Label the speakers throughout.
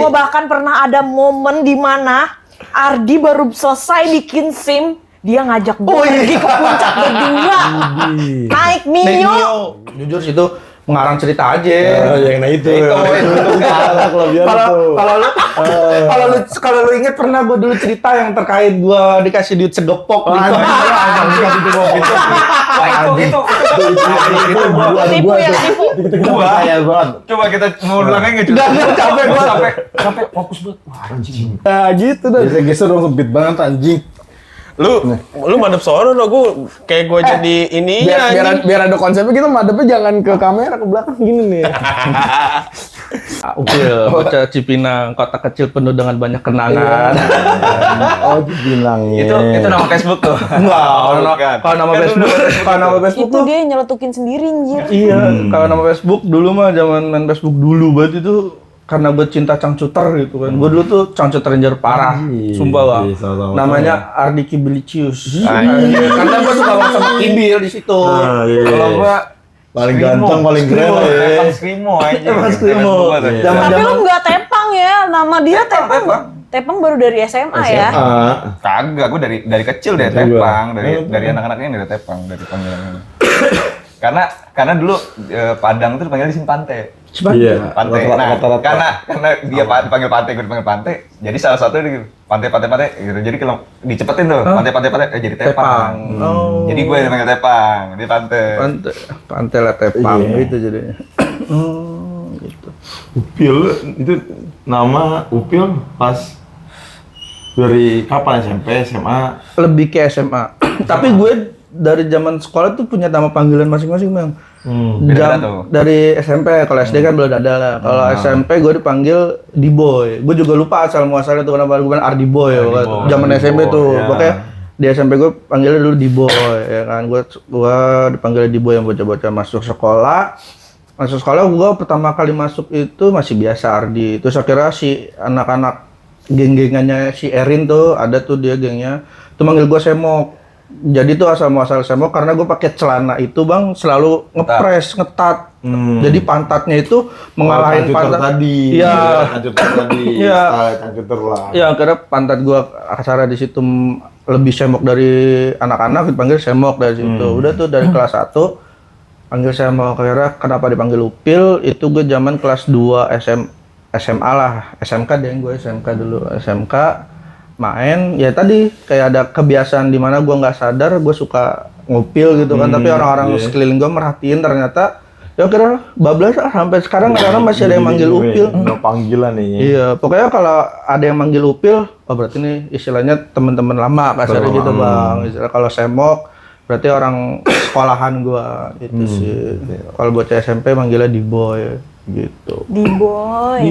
Speaker 1: Gue bahkan pernah ada momen di mana Ardi baru selesai bikin SIM, dia ngajak gue pergi ke puncak berdua, naik Mio.
Speaker 2: Jujur sih itu mengarang cerita aja.
Speaker 3: Yang itu salah kelebihan tuh.
Speaker 2: Kalau lu inget pernah gue dulu cerita yang terkait gue dikasih duit segepok di
Speaker 1: Tipu ya, tipu.
Speaker 4: Coba kita ngulangnya nggak cukup.
Speaker 2: capek gue
Speaker 4: Sampai fokus banget. Wah, anjing.
Speaker 3: Nah gitu dah. Geser dong sempit banget anjing.
Speaker 5: Lu madep sono lo, gue kayak gue jadi ini
Speaker 3: Biar ada konsepnya kita madepnya jangan ke kamera, ke belakang gini nih.
Speaker 2: Upil, Bocah Cipinang, kota kecil penuh dengan banyak kenangan.
Speaker 3: Oh, dibilangnya.
Speaker 4: Itu nama Facebook tuh.
Speaker 2: Enggak, kalau nama Facebook
Speaker 1: Itu
Speaker 2: tuh
Speaker 1: dia nyeletukin sendiri anjir.
Speaker 2: iya, kalau nama Facebook dulu mah zaman main Facebook dulu banget itu karena gue cinta cangcuter gitu kan. Gue dulu tuh cangcuter ranger parah, sumpah bang. Namanya Ardi Kibilicius. Karena gue suka banget sama Kibil di situ. Kalau gue
Speaker 3: paling ganteng, paling keren lah ya.
Speaker 4: Emang Skrimo aja.
Speaker 2: Emang Skrimo.
Speaker 1: Tapi lu nggak Tepang ya, nama dia Tepang. Tepang baru dari SMA ya.
Speaker 4: Kagak, gue dari kecil dari Tepang, dari anak-anaknya dari Tepang, dari panggilannya. Karena dulu Padang tuh dipanggil di sini Pante.
Speaker 3: Iya.
Speaker 4: Pante. Nah, karena dia dipanggil Pante, gue dipanggil Pante. Jadi salah satu Pante gitu. Jadi kalau dicepetin tuh, Pante jadi Tepang. Jadi gue dipanggil Tepang, dia Pante.
Speaker 2: Pante lah Tepang gitu jadinya. Gitu.
Speaker 3: Upil itu nama Upil pas dari kapan SMP, SMA?
Speaker 2: Lebih ke SMA. Tapi gue dari zaman sekolah tuh punya nama panggilan masing-masing, Bang.
Speaker 4: Beda tuh.
Speaker 2: Dari SMP, kalau SD kan belum ada lah. Kalau SMP gue dipanggil D-Boy. Gue juga lupa asal muasalnya tuh kenapa gue bilang Ardi Boy. Zaman SMP tuh. Pokoknya di SMP gue panggilnya dulu D-Boy ya kan. Gue dipanggil D-Boy yang bocah-bocah masuk sekolah. Masuk sekolah gue pertama kali masuk itu masih biasa Ardi. Terus akhirnya si anak-anak geng-gengannya si Erin tuh ada tuh dia gengnya. Tuh manggil gue Semok. Jadi tuh asal muasal Semok karena gue pakai celana itu bang selalu ngepres ngetat. Jadi pantatnya itu mengalahin pantat
Speaker 3: tadi.
Speaker 2: Iya.
Speaker 3: Cangcuter tadi.
Speaker 2: Iya.
Speaker 3: Cangcuter lah.
Speaker 2: Iya akhirnya pantat gue acara di situ lebih Semok dari anak-anak dipanggil Semok dari situ. Udah tuh dari kelas 1 panggil Semok. Akhirnya kenapa dipanggil Upil itu gue zaman kelas 2 SMA lah. SMK deh gue SMK dulu. SMK main ya tadi kayak ada kebiasaan di mana gue nggak sadar gue suka ngupil gitu kan tapi orang-orang sekeliling gue merhatiin ternyata ya kira bablas sampai sekarang orang masih ada yang manggil Upil.
Speaker 3: Panggilan nih.
Speaker 2: Iya pokoknya kalau ada yang manggil Upil oh berarti ini istilahnya teman-teman lama kasarnya gitu bang. Istilah kalau Semok berarti orang sekolahan gue itu sih. Kalau bocah SMP manggilnya D-Boy gitu.
Speaker 1: D-Boy.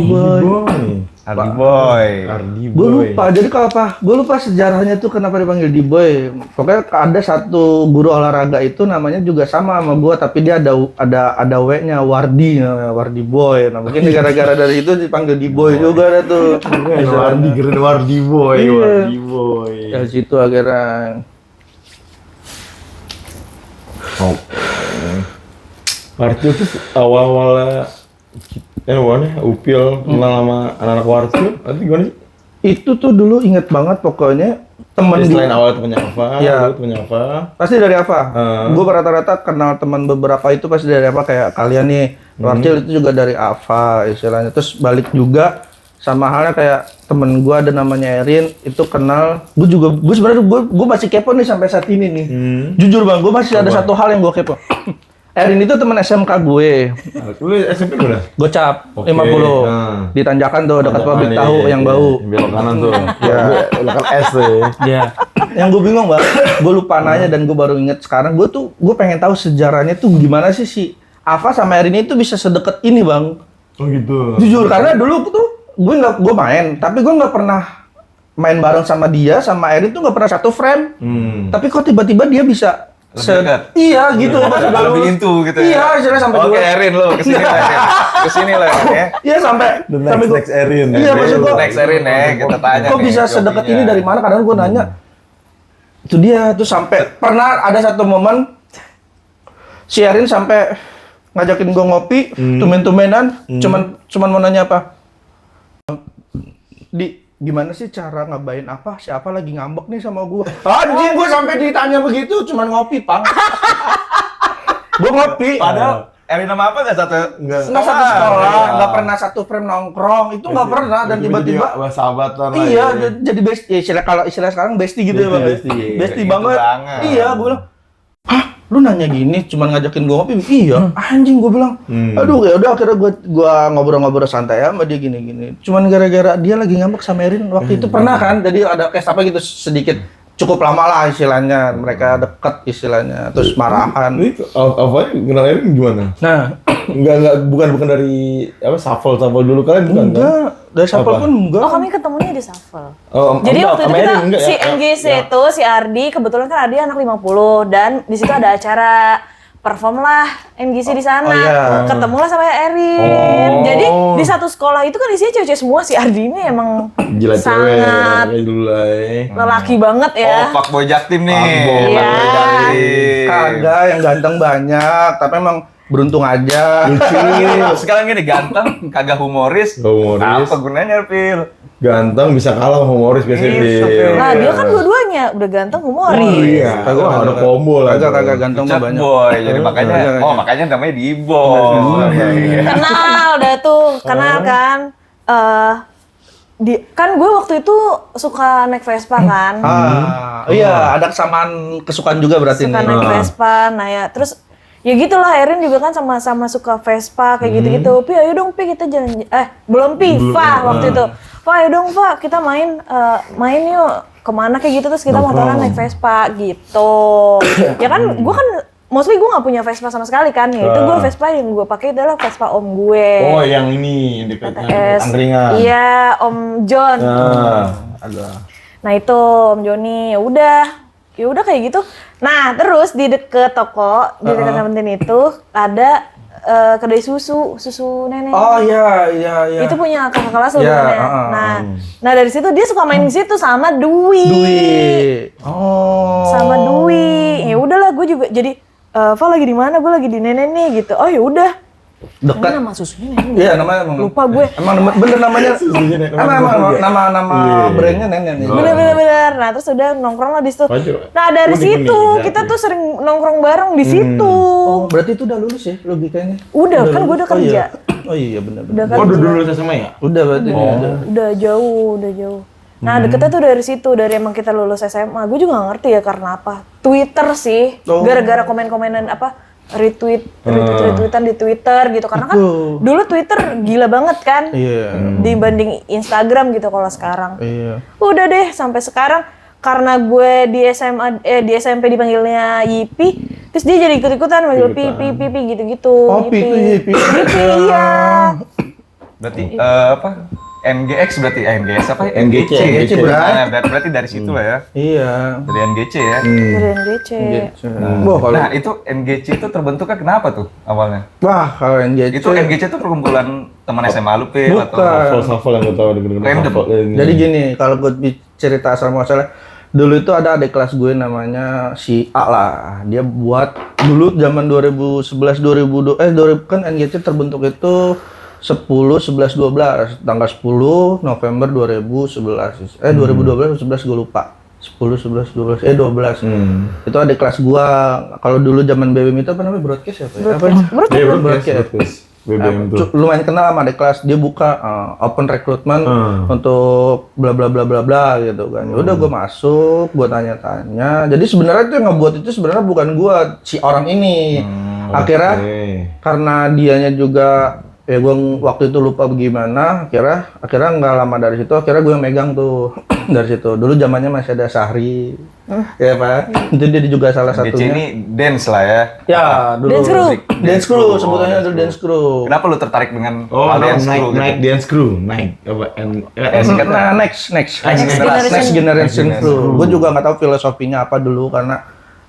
Speaker 4: Ardi Boy.
Speaker 2: Gue lupa, jadi kalau apa? Gue lupa sejarahnya tuh kenapa dipanggil D-Boy. Pokoknya ada satu guru olahraga itu namanya juga sama gue, tapi dia ada W-nya Wardi, namanya Wardi Boy. Nah mungkin gara-gara dari itu dipanggil D-Boy juga ada tuh.
Speaker 3: Wardi keren Wardi Boy,
Speaker 2: Iya.
Speaker 3: Wardi Boy.
Speaker 2: Dari situ akhirnya.
Speaker 3: Wardi itu awal-awalnya Upil kenal sama anak-anak Wardi, nanti gimana sih?
Speaker 2: Itu tuh dulu inget banget pokoknya temen
Speaker 3: Selain awal temennya Ava,
Speaker 2: Iya.
Speaker 3: temennya Ava.
Speaker 2: pasti dari apa? Gue rata-rata kenal teman beberapa itu pasti dari apa kayak kalian nih Warcil itu juga dari Ava istilahnya. Terus balik juga sama halnya kayak temen gue ada namanya Erin itu kenal. Gue sebenarnya gue masih kepo nih sampai saat ini nih. Jujur bang, gue masih ada satu hal yang gue kepo. Erin itu teman SMK gue.
Speaker 3: Lu SMP berapa?
Speaker 2: Gocap
Speaker 3: Oke,
Speaker 2: 50. Di Tanjakan tuh dekat pabrik tahu yang bau.
Speaker 3: Belok kanan tuh.
Speaker 2: Ya.
Speaker 3: Belok kan S tuh.
Speaker 2: Iya. Yang gue bingung bang, gue lupa nanya dan gue baru inget sekarang. Gue pengen tahu sejarahnya tuh gimana sih si Ava sama Erin itu bisa sedekat ini bang.
Speaker 3: Oh gitu.
Speaker 2: Jujur karena dulu tuh gue main, tapi gue nggak pernah main bareng sama dia sama Erin tuh nggak pernah satu frame. Tapi kok tiba-tiba dia bisa
Speaker 4: dekat.
Speaker 2: Iya gitu pas udah
Speaker 4: lebih into gitu ya.
Speaker 2: Iya, istilahnya sampai
Speaker 4: Oke, Erin lo kesini lah. Kesini lah ya.
Speaker 2: Iya sampai
Speaker 3: Next Erin.
Speaker 2: Iya maksud gue.
Speaker 4: Next Erin ya, kita tanya.
Speaker 2: Kok bisa sedekat ini dari mana? Kadang gue nanya. Itu dia tuh sampai pernah ada satu momen si Erin sampai ngajakin gue ngopi, tumen-tumenan, cuman mau nanya apa? gimana sih cara ngabain apa? Siapa lagi ngambek nih sama gua? Anjing, gua sampai ditanya begitu, cuman ngopi, Pang. Gua ngopi.
Speaker 4: Padahal Erin nama apa nggak satu?
Speaker 2: Nggak satu sekolah, nggak pernah satu frame nongkrong, itu nggak pernah dan tiba-tiba
Speaker 3: sahabatan lah.
Speaker 2: iya jadi bestie. Kalau istilah sekarang bestie gitu ya bang. Bestie banget. Iya, gue bilang, hah, lu nanya gini, cuman ngajakin gue ngopi? Iya, anjing gue bilang. Aduh, ya udah akhirnya gue ngobrol-ngobrol santai sama dia gini-gini. Cuman gara-gara dia lagi ngambek sama Erin waktu itu pernah kan, jadi ada kayak apa gitu sedikit. Cukup lama lah istilahnya, mereka deket istilahnya, terus marahan.
Speaker 3: Ini apa? Kenal Erin gimana?
Speaker 2: Nah,
Speaker 3: bukan dari apa shuffle dulu kalian bukan?
Speaker 2: enggak, dari siapa
Speaker 3: Apa?
Speaker 2: pun enggak.
Speaker 1: Oh, kami ketemunya di Shuffle.
Speaker 3: Oh,
Speaker 1: Jadi
Speaker 3: enggak,
Speaker 1: waktu itu
Speaker 3: sama
Speaker 1: kita
Speaker 3: Erin enggak
Speaker 1: si
Speaker 3: ya?
Speaker 1: NGC
Speaker 3: Ya.
Speaker 1: itu si Ardi, kebetulan kan Ardi anak 50 dan di situ ada acara perform lah NGC di sana.
Speaker 2: Oh, iya.
Speaker 1: Ketemulah sama Erin. Jadi di satu sekolah itu kan isinya cewek-cewek semua. Si Ardi ini emang
Speaker 3: Gila cewek,
Speaker 1: sangat
Speaker 3: kayak dulu lah
Speaker 1: lelaki banget ya.
Speaker 4: Oh, fuckboy Jaktim nih.
Speaker 3: Fuckboy.
Speaker 1: Iya.
Speaker 4: Fuckboy Jaktim.
Speaker 2: Kagak, yang ganteng banyak, tapi emang beruntung aja.
Speaker 4: Sekarang gini ganteng, kagak humoris.
Speaker 3: Humoris.
Speaker 4: Apa gunanya, Pil?
Speaker 3: Ganteng bisa kalah sama humoris biasanya.
Speaker 4: Iya,
Speaker 3: Bil.
Speaker 4: Phil.
Speaker 1: Nah, dia kan dua-duanya udah ganteng humoris.
Speaker 3: Oh, iya.
Speaker 2: Kagak
Speaker 3: ada combo lah.
Speaker 2: Kagak ganteng mah
Speaker 4: Cat
Speaker 2: banyak.
Speaker 4: boy, jadi makanya,
Speaker 2: iya.
Speaker 4: makanya namanya D-boy. Iya.
Speaker 1: Kenal dah tuh, kenal kan. Kan gue waktu itu suka naik Vespa kan.
Speaker 2: Iya, ada kesamaan kesukaan juga berarti
Speaker 1: Suka
Speaker 2: nih.
Speaker 1: naik Vespa, nah ya terus ya gitulah Erin juga kan sama-sama suka Vespa kayak gitu-gitu. Pi ayo dong Pi kita jalan belum Pi, Fa waktu itu. Fa ayo dong Fa kita main yuk kemana kayak gitu terus kita motoran naik Vespa gitu. Ya kan gue kan mostly gue nggak punya Vespa sama sekali kan ya itu gue Vespa yang gue pakai adalah Vespa om gue.
Speaker 3: Oh, yang ini yang dekat
Speaker 1: PTS.
Speaker 3: angkringan.
Speaker 1: Iya Om John.
Speaker 3: Ada.
Speaker 1: Nah itu Om Joni ya udah kayak gitu. Nah terus di deket toko di dekat Seventeen itu ada kedai susu nenek.
Speaker 2: Oh iya.
Speaker 1: Itu punya kakak kelas
Speaker 2: Iya,
Speaker 1: sebenarnya. Nah dari situ dia suka main di situ sama Dwi.
Speaker 2: Oh.
Speaker 1: Sama Dwi. Ya udahlah gue juga jadi Val lagi di mana? Gue lagi di nenek nih gitu. Oh ya udah.
Speaker 2: Dekat.
Speaker 1: Nama susunya nenek.
Speaker 2: Iya, namanya emang.
Speaker 1: Lupa gue.
Speaker 2: Emang bener namanya. Emang nama brandnya nenek nih.
Speaker 1: Bener. Nah terus udah nongkrong lah di situ. Nah dari situ kita tuh sering nongkrong bareng di situ.
Speaker 2: Oh, berarti itu udah lulus ya logikanya?
Speaker 1: Udah kan gue udah kerja.
Speaker 2: Oh iya benar.
Speaker 1: Udah kan.
Speaker 3: Oh, dulu SMA ya?
Speaker 2: Udah berarti ini udah.
Speaker 1: Udah jauh. Nah deketnya tuh dari situ, dari emang kita lulus SMA. Gue juga gak ngerti ya karena apa. Twitter sih, gara-gara komen-komenan apa retweetan di Twitter gitu. Karena kan dulu Twitter gila banget kan, dibanding Instagram gitu kalau sekarang.
Speaker 2: Iya.
Speaker 1: Udah deh sampai sekarang karena gue di SMA di SMP dipanggilnya Yipi, terus dia jadi ikut-ikutan manggil Pipi gitu-gitu.
Speaker 2: Oh, Yipi.
Speaker 1: Iya.
Speaker 4: Berarti apa? NGX berarti NGS apa?
Speaker 3: NGC
Speaker 4: Berarti dari situ lah ya.
Speaker 2: Iya.
Speaker 4: Dari NGC ya.
Speaker 1: Dari NGC.
Speaker 2: Wah, kalau
Speaker 4: Nah, itu NGC itu terbentuknya kenapa tuh awalnya?
Speaker 2: kalau NGC
Speaker 4: Itu NGC itu perkumpulan teman SMA lu, Pil, atau
Speaker 3: Shuffle yang gue tahu
Speaker 4: Random.
Speaker 2: Jadi gini, kalau gue cerita asal muasalnya, dulu itu ada adik kelas gue namanya si A lah. Dia buat dulu zaman 2011 2000 kan NGC terbentuk itu 10, 11, 12 tanggal 10 November 2011 2012 11 gue lupa 10, 11, 12 12 itu adik kelas gua. Kalau dulu zaman BBM itu apa namanya broadcast ya Pak?
Speaker 3: Broadcast. BBM tuh.
Speaker 2: Lumayan kenal sama adik kelas, dia buka open recruitment untuk bla bla bla bla bla gitu kan. Ya udah gua masuk, gua tanya-tanya. Jadi sebenarnya itu yang ngebuat itu sebenarnya bukan gua, si orang ini. Akhirnya karena dianya juga ya gue waktu itu lupa bagaimana, akhirnya nggak lama dari situ akhirnya gue yang megang tuh dari situ. Dulu zamannya masih ada Sahri ya Pak, itu dia juga salah
Speaker 4: NGC
Speaker 2: satunya.
Speaker 4: ini dance lah ya.
Speaker 2: Ya dulu
Speaker 1: Dance crew.
Speaker 2: dance crew sebutannya dulu dance crew.
Speaker 4: Kenapa lu tertarik dengan
Speaker 3: Dance
Speaker 4: crew gitu?
Speaker 3: naik dance crew, naik apa?
Speaker 2: Nah, next generation crew. Gue juga nggak tahu filosofinya apa dulu karena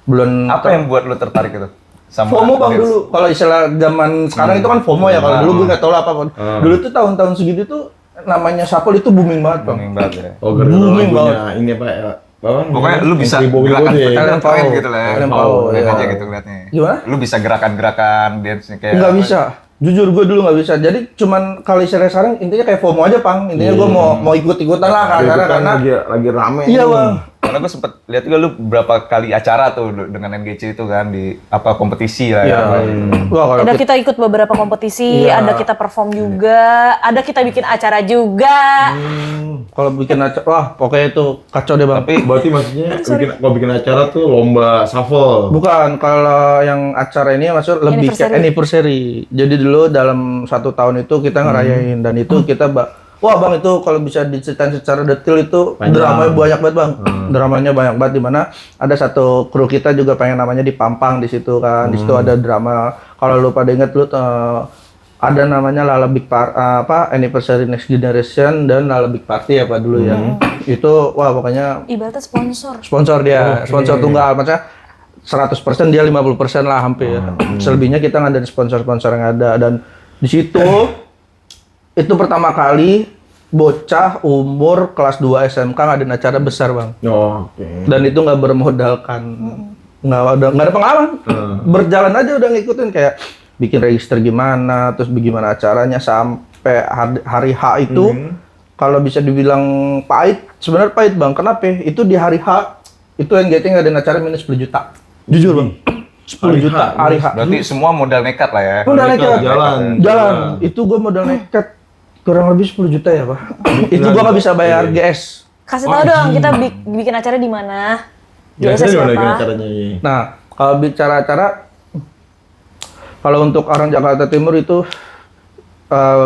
Speaker 2: belum.
Speaker 4: Apa yang buat lu tertarik itu? Sama
Speaker 2: FOMO bang
Speaker 4: dance?
Speaker 2: dulu, kalau istilah zaman sekarang itu kan FOMO ya, kalau dulu gue nggak tahu lah apa. Dulu tuh tahun-tahun segitu tuh namanya shuffle itu booming banget bang.
Speaker 4: Booming banget ya.
Speaker 3: Oh, booming banget. Ini apa ya?
Speaker 4: Pokoknya lu bisa gerakan talent point gitu lah ya.
Speaker 2: Talent power,
Speaker 4: Lihat
Speaker 2: ya.
Speaker 4: aja gitu liatnya.
Speaker 2: Gimana?
Speaker 4: Lu bisa gerakan-gerakan dance kayak
Speaker 2: Nggak bisa. Jujur gue dulu nggak bisa. Jadi cuman kali sekarang intinya kayak FOMO aja, Pang. Intinya gue mau ikut-ikutan lah karena
Speaker 3: lagi rame.
Speaker 2: iya, Bang.
Speaker 4: Karena gue sempet lihat juga lu berapa kali acara tuh dengan NGC itu kan di apa kompetisi lah ya.
Speaker 2: Wah, kalau
Speaker 1: Ada kita ikut beberapa kompetisi,
Speaker 2: Iya.
Speaker 1: ada kita perform juga, ada kita bikin acara juga.
Speaker 2: kalau bikin acara, wah pokoknya itu kacau deh, Bang.
Speaker 4: Tapi
Speaker 3: Berarti maksudnya kalau bikin acara tuh lomba shuffle.
Speaker 2: Bukan, kalau yang acara ini maksud lebih kayak anniversary. Jadi dulu dalam 1 tahun itu kita ngerayain dan itu kita wah Bang, itu kalau bisa diceritain secara detail itu dramanya banyak banget, Bang. Dramanya banyak banget, di mana ada satu kru kita juga pengen namanya Dipampang di situ kan. Di situ ada drama. Kalau lu pada inget lu ada namanya Lala Big Anniversary Next Generation dan Lala Big Party apa dulu ya. Itu wah pokoknya
Speaker 1: Ibaratnya sponsor.
Speaker 2: sponsor dia, sponsor tunggal, maksudnya 100% dia 50% lah hampir. Selebihnya kita ngadain sponsor-sponsor yang ada, dan di situ itu pertama kali bocah umur kelas 2 SMK ngadain acara besar, Bang.
Speaker 3: Oh, oke.
Speaker 2: Dan itu nggak bermodalkan, nggak ada pengalaman. Berjalan aja udah ngikutin kayak bikin register gimana, terus bagaimana acaranya sampai hari H itu. Kalau bisa dibilang pahit, sebenarnya pahit, Bang. Kenapa? Itu di hari H itu NGT ngadain acara minus 10 juta. Jujur, Bang. 10 juta hari H.
Speaker 4: berarti semua modal nekat lah ya.
Speaker 2: Modal nekat.
Speaker 3: Jalan.
Speaker 2: Itu gue modal nekat kurang lebih 10 juta ya, Pak. Itu gue nggak bisa bayar GS.
Speaker 1: Kasih tahu dong kita bikin acara di mana.
Speaker 3: Biasanya
Speaker 1: Biasa
Speaker 3: gimana
Speaker 1: siapa?
Speaker 3: caranya ini?
Speaker 2: Nah, kalau bicara acara, kalau untuk orang Jakarta Timur itu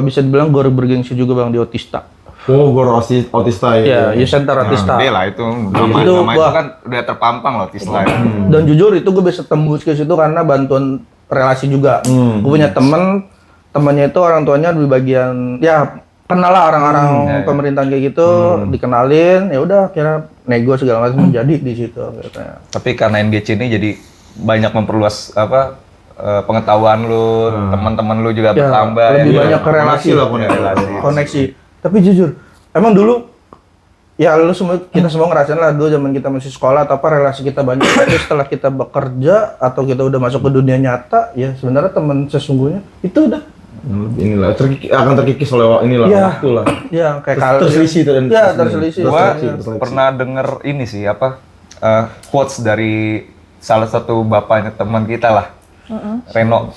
Speaker 2: bisa dibilang gue bergengsi juga, Bang, di Otista.
Speaker 3: Oh, Gor Otista
Speaker 2: Ya, Youth Center Otista.
Speaker 4: Gede lah itu. Nama
Speaker 2: Itu
Speaker 4: itu
Speaker 2: gua-
Speaker 4: kan udah terpampang loh Tisla.
Speaker 2: Dan jujur itu gue bisa tembus ke situ karena bantuan relasi juga. Gue punya temannya itu orang tuanya di bagian ya kenal lah orang-orang pemerintahan kayak gitu, dikenalin, ya udah kira nego segala macam menjadi di situ katanya.
Speaker 4: Tapi karena NGC ini jadi banyak memperluas pengetahuan lu, teman-teman lu juga
Speaker 2: Ya,
Speaker 4: bertambah.
Speaker 2: lebih
Speaker 4: ya.
Speaker 2: banyak ke relasi
Speaker 3: Koneksi lah,
Speaker 4: relasi.
Speaker 2: koneksi. Tapi jujur, emang dulu ya lu semua kita semua ngerasain lah dulu zaman kita masih sekolah atau apa relasi kita banyak. Tapi setelah kita bekerja atau kita udah masuk ke dunia nyata, ya sebenarnya teman sesungguhnya itu udah
Speaker 3: Inilah akan terkikis oleh inilah
Speaker 2: Iya.
Speaker 3: waktu lah.
Speaker 2: ya kayak kali
Speaker 3: Terselisih tuh dan
Speaker 2: ya terselisih.
Speaker 4: Gua
Speaker 3: Terselisih.
Speaker 4: pernah denger ini sih quotes dari salah satu bapaknya teman kita lah. Reno.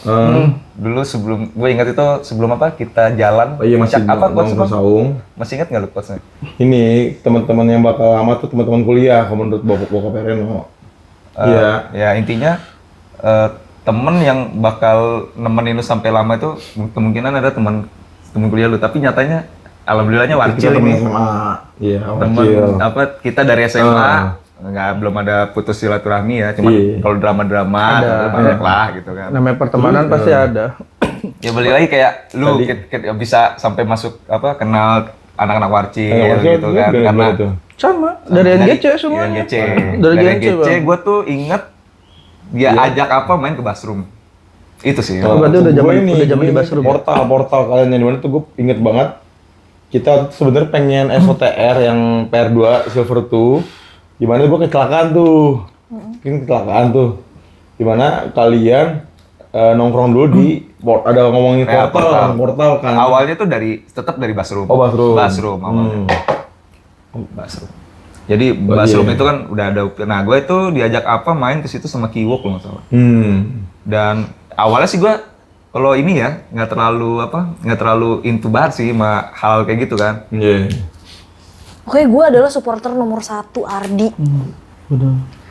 Speaker 4: Dulu sebelum gue ingat itu sebelum apa kita jalan
Speaker 3: Oh iya, masih
Speaker 4: puncak apa quotes
Speaker 3: nongkrong
Speaker 4: Bang?
Speaker 3: saung.
Speaker 4: Masih ingat nggak lu quotesnya?
Speaker 3: Ini teman-teman yang bakal lama tuh teman-teman kuliah kalau menurut bokap Reno. Iya.
Speaker 4: Ya intinya temen yang bakal nemenin lu sampai lama itu kemungkinan ada teman kuliah lu, tapi nyatanya alhamdulillahnya
Speaker 3: Kita
Speaker 4: warcil
Speaker 3: teman
Speaker 4: ini.
Speaker 3: SMA. Iya,
Speaker 4: Temen
Speaker 3: wakil.
Speaker 4: apa kita dari SMA belum ada putus silaturahmi ya, cuman
Speaker 2: Iya.
Speaker 4: kalau drama-drama
Speaker 2: Ada.
Speaker 4: banyak lah gitu kan.
Speaker 2: Namanya pertemanan pasti ada.
Speaker 4: Ya balik lagi kayak lu bisa sampai masuk kenal anak-anak warcil gitu kan, karena
Speaker 2: Sama dari NGC semua.
Speaker 4: NGC.
Speaker 2: Dari
Speaker 4: Dari
Speaker 2: NGC,
Speaker 4: NGC
Speaker 2: Bang.
Speaker 4: gue tuh inget dia ajak apa main ke Bathroom. Itu sih.
Speaker 2: Oh, berarti udah zaman
Speaker 3: Gua
Speaker 2: udah zaman di Basrum.
Speaker 3: Portal kalian yang dimana tuh gue inget banget. Kita tuh sebenarnya pengen SOTR yang PR2 Silver 2. Dimana gue kecelakaan tuh. Kecelakaan tuh. Dimana kalian nongkrong dulu di ada ngomongin
Speaker 4: Ya,
Speaker 3: portal kan.
Speaker 4: Awalnya tuh tetap dari Bathroom.
Speaker 3: Oh, Bathroom.
Speaker 4: Bathroom awalnya. Bathroom. Jadi Bathroom itu kan udah ada. Nah, gue itu diajak apa main ke situ sama Kiwok kalau nggak salah. Dan awalnya sih gue kalau ini ya nggak terlalu into banget sih sama hal kayak gitu kan.
Speaker 3: Iya.
Speaker 1: Oke, gue adalah supporter nomor 1 Ardi.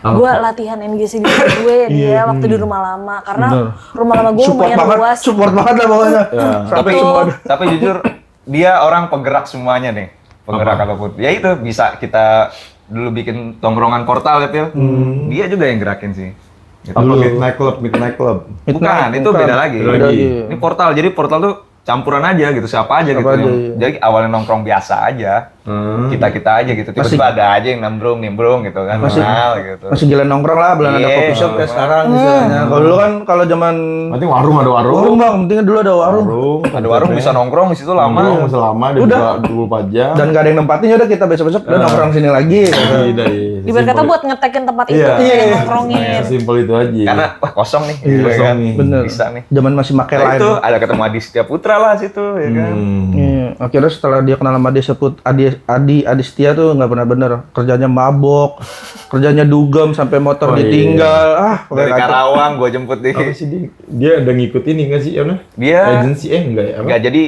Speaker 1: Gue latihan NGC di rumah gue dia waktu di rumah lama karena rumah lama gue lumayan luas.
Speaker 2: Support banget lah pokoknya. Sampai semua ada.
Speaker 4: Tapi jujur dia orang penggerak semuanya nih. Penggerak apapun. Ya itu bisa kita dulu bikin tongkrongan portal ya Pil. Dia juga yang gerakin sih. Gitu.
Speaker 3: Apa Midnight Club.
Speaker 4: Bukan, itu beda lagi.
Speaker 3: Beda lagi.
Speaker 4: Ini portal, jadi portal tuh campuran aja gitu, siapa aja gitu.
Speaker 2: Aja,
Speaker 4: yang-
Speaker 2: iya.
Speaker 4: Jadi awalnya nongkrong biasa aja. kita aja gitu. Tiba-tiba ada aja yang nimbrung gitu kan. Kenal gitu.
Speaker 2: Masih gila nongkrong lah, belum ada
Speaker 4: Iya.
Speaker 2: coffee shop kayak sekarang misalnya. Kalau dulu kan kalau zaman
Speaker 3: Berarti warung ada warung.
Speaker 2: warung bang, pentingnya dulu ada warung.
Speaker 4: Ada warung bisa nongkrong di situ lama.
Speaker 3: Nongkrong bisa lama, dia
Speaker 2: Udah.
Speaker 3: buka 24 jam.
Speaker 2: Dan gak ada yang nempatin, ya udah kita besok-besok udah nongkrong sini lagi.
Speaker 3: dari
Speaker 1: Ibarat kata buat ngetekin tempat itu,
Speaker 3: Iya.
Speaker 1: yang nongkrongin.
Speaker 3: Simpel itu aja.
Speaker 4: Karena wah kosong nih.
Speaker 2: Iya,
Speaker 4: gitu
Speaker 3: kosong
Speaker 4: kan.
Speaker 3: nih.
Speaker 2: Bener.
Speaker 4: Bisa nih.
Speaker 2: Zaman masih pakai
Speaker 4: Nah,
Speaker 2: line.
Speaker 4: itu ada ketemu Adi Setia Putra lah situ ya kan.
Speaker 2: Iya, akhirnya setelah dia kenal sama dia sebut Adi Setia tuh nggak pernah bener, kerjanya mabok, kerjanya dugem sampai motor
Speaker 3: Oh, iya.
Speaker 2: ditinggal,
Speaker 4: Dari
Speaker 2: pokoknya kacau.
Speaker 4: Karawang gua jemput di.
Speaker 3: Apa sih dia udah ngikutin ini nggak sih? Apa?
Speaker 4: Dia
Speaker 3: Agency enggak ya? Apa?
Speaker 4: enggak jadi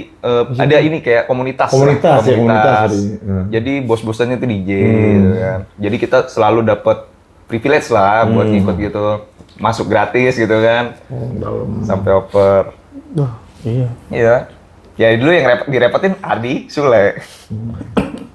Speaker 4: ada ini kayak komunitas.
Speaker 3: Komunitas,
Speaker 4: lah,
Speaker 3: ya, komunitas hari ini.
Speaker 4: Jadi bos-bosannya itu DJ gitu kan. Jadi kita selalu dapat privilege lah buat ngikut gitu. Masuk gratis gitu kan.
Speaker 3: Dalam.
Speaker 4: Sampai oper.
Speaker 2: Duh, iya.
Speaker 4: Iya. Ya dulu yang direpotin Adi Sule.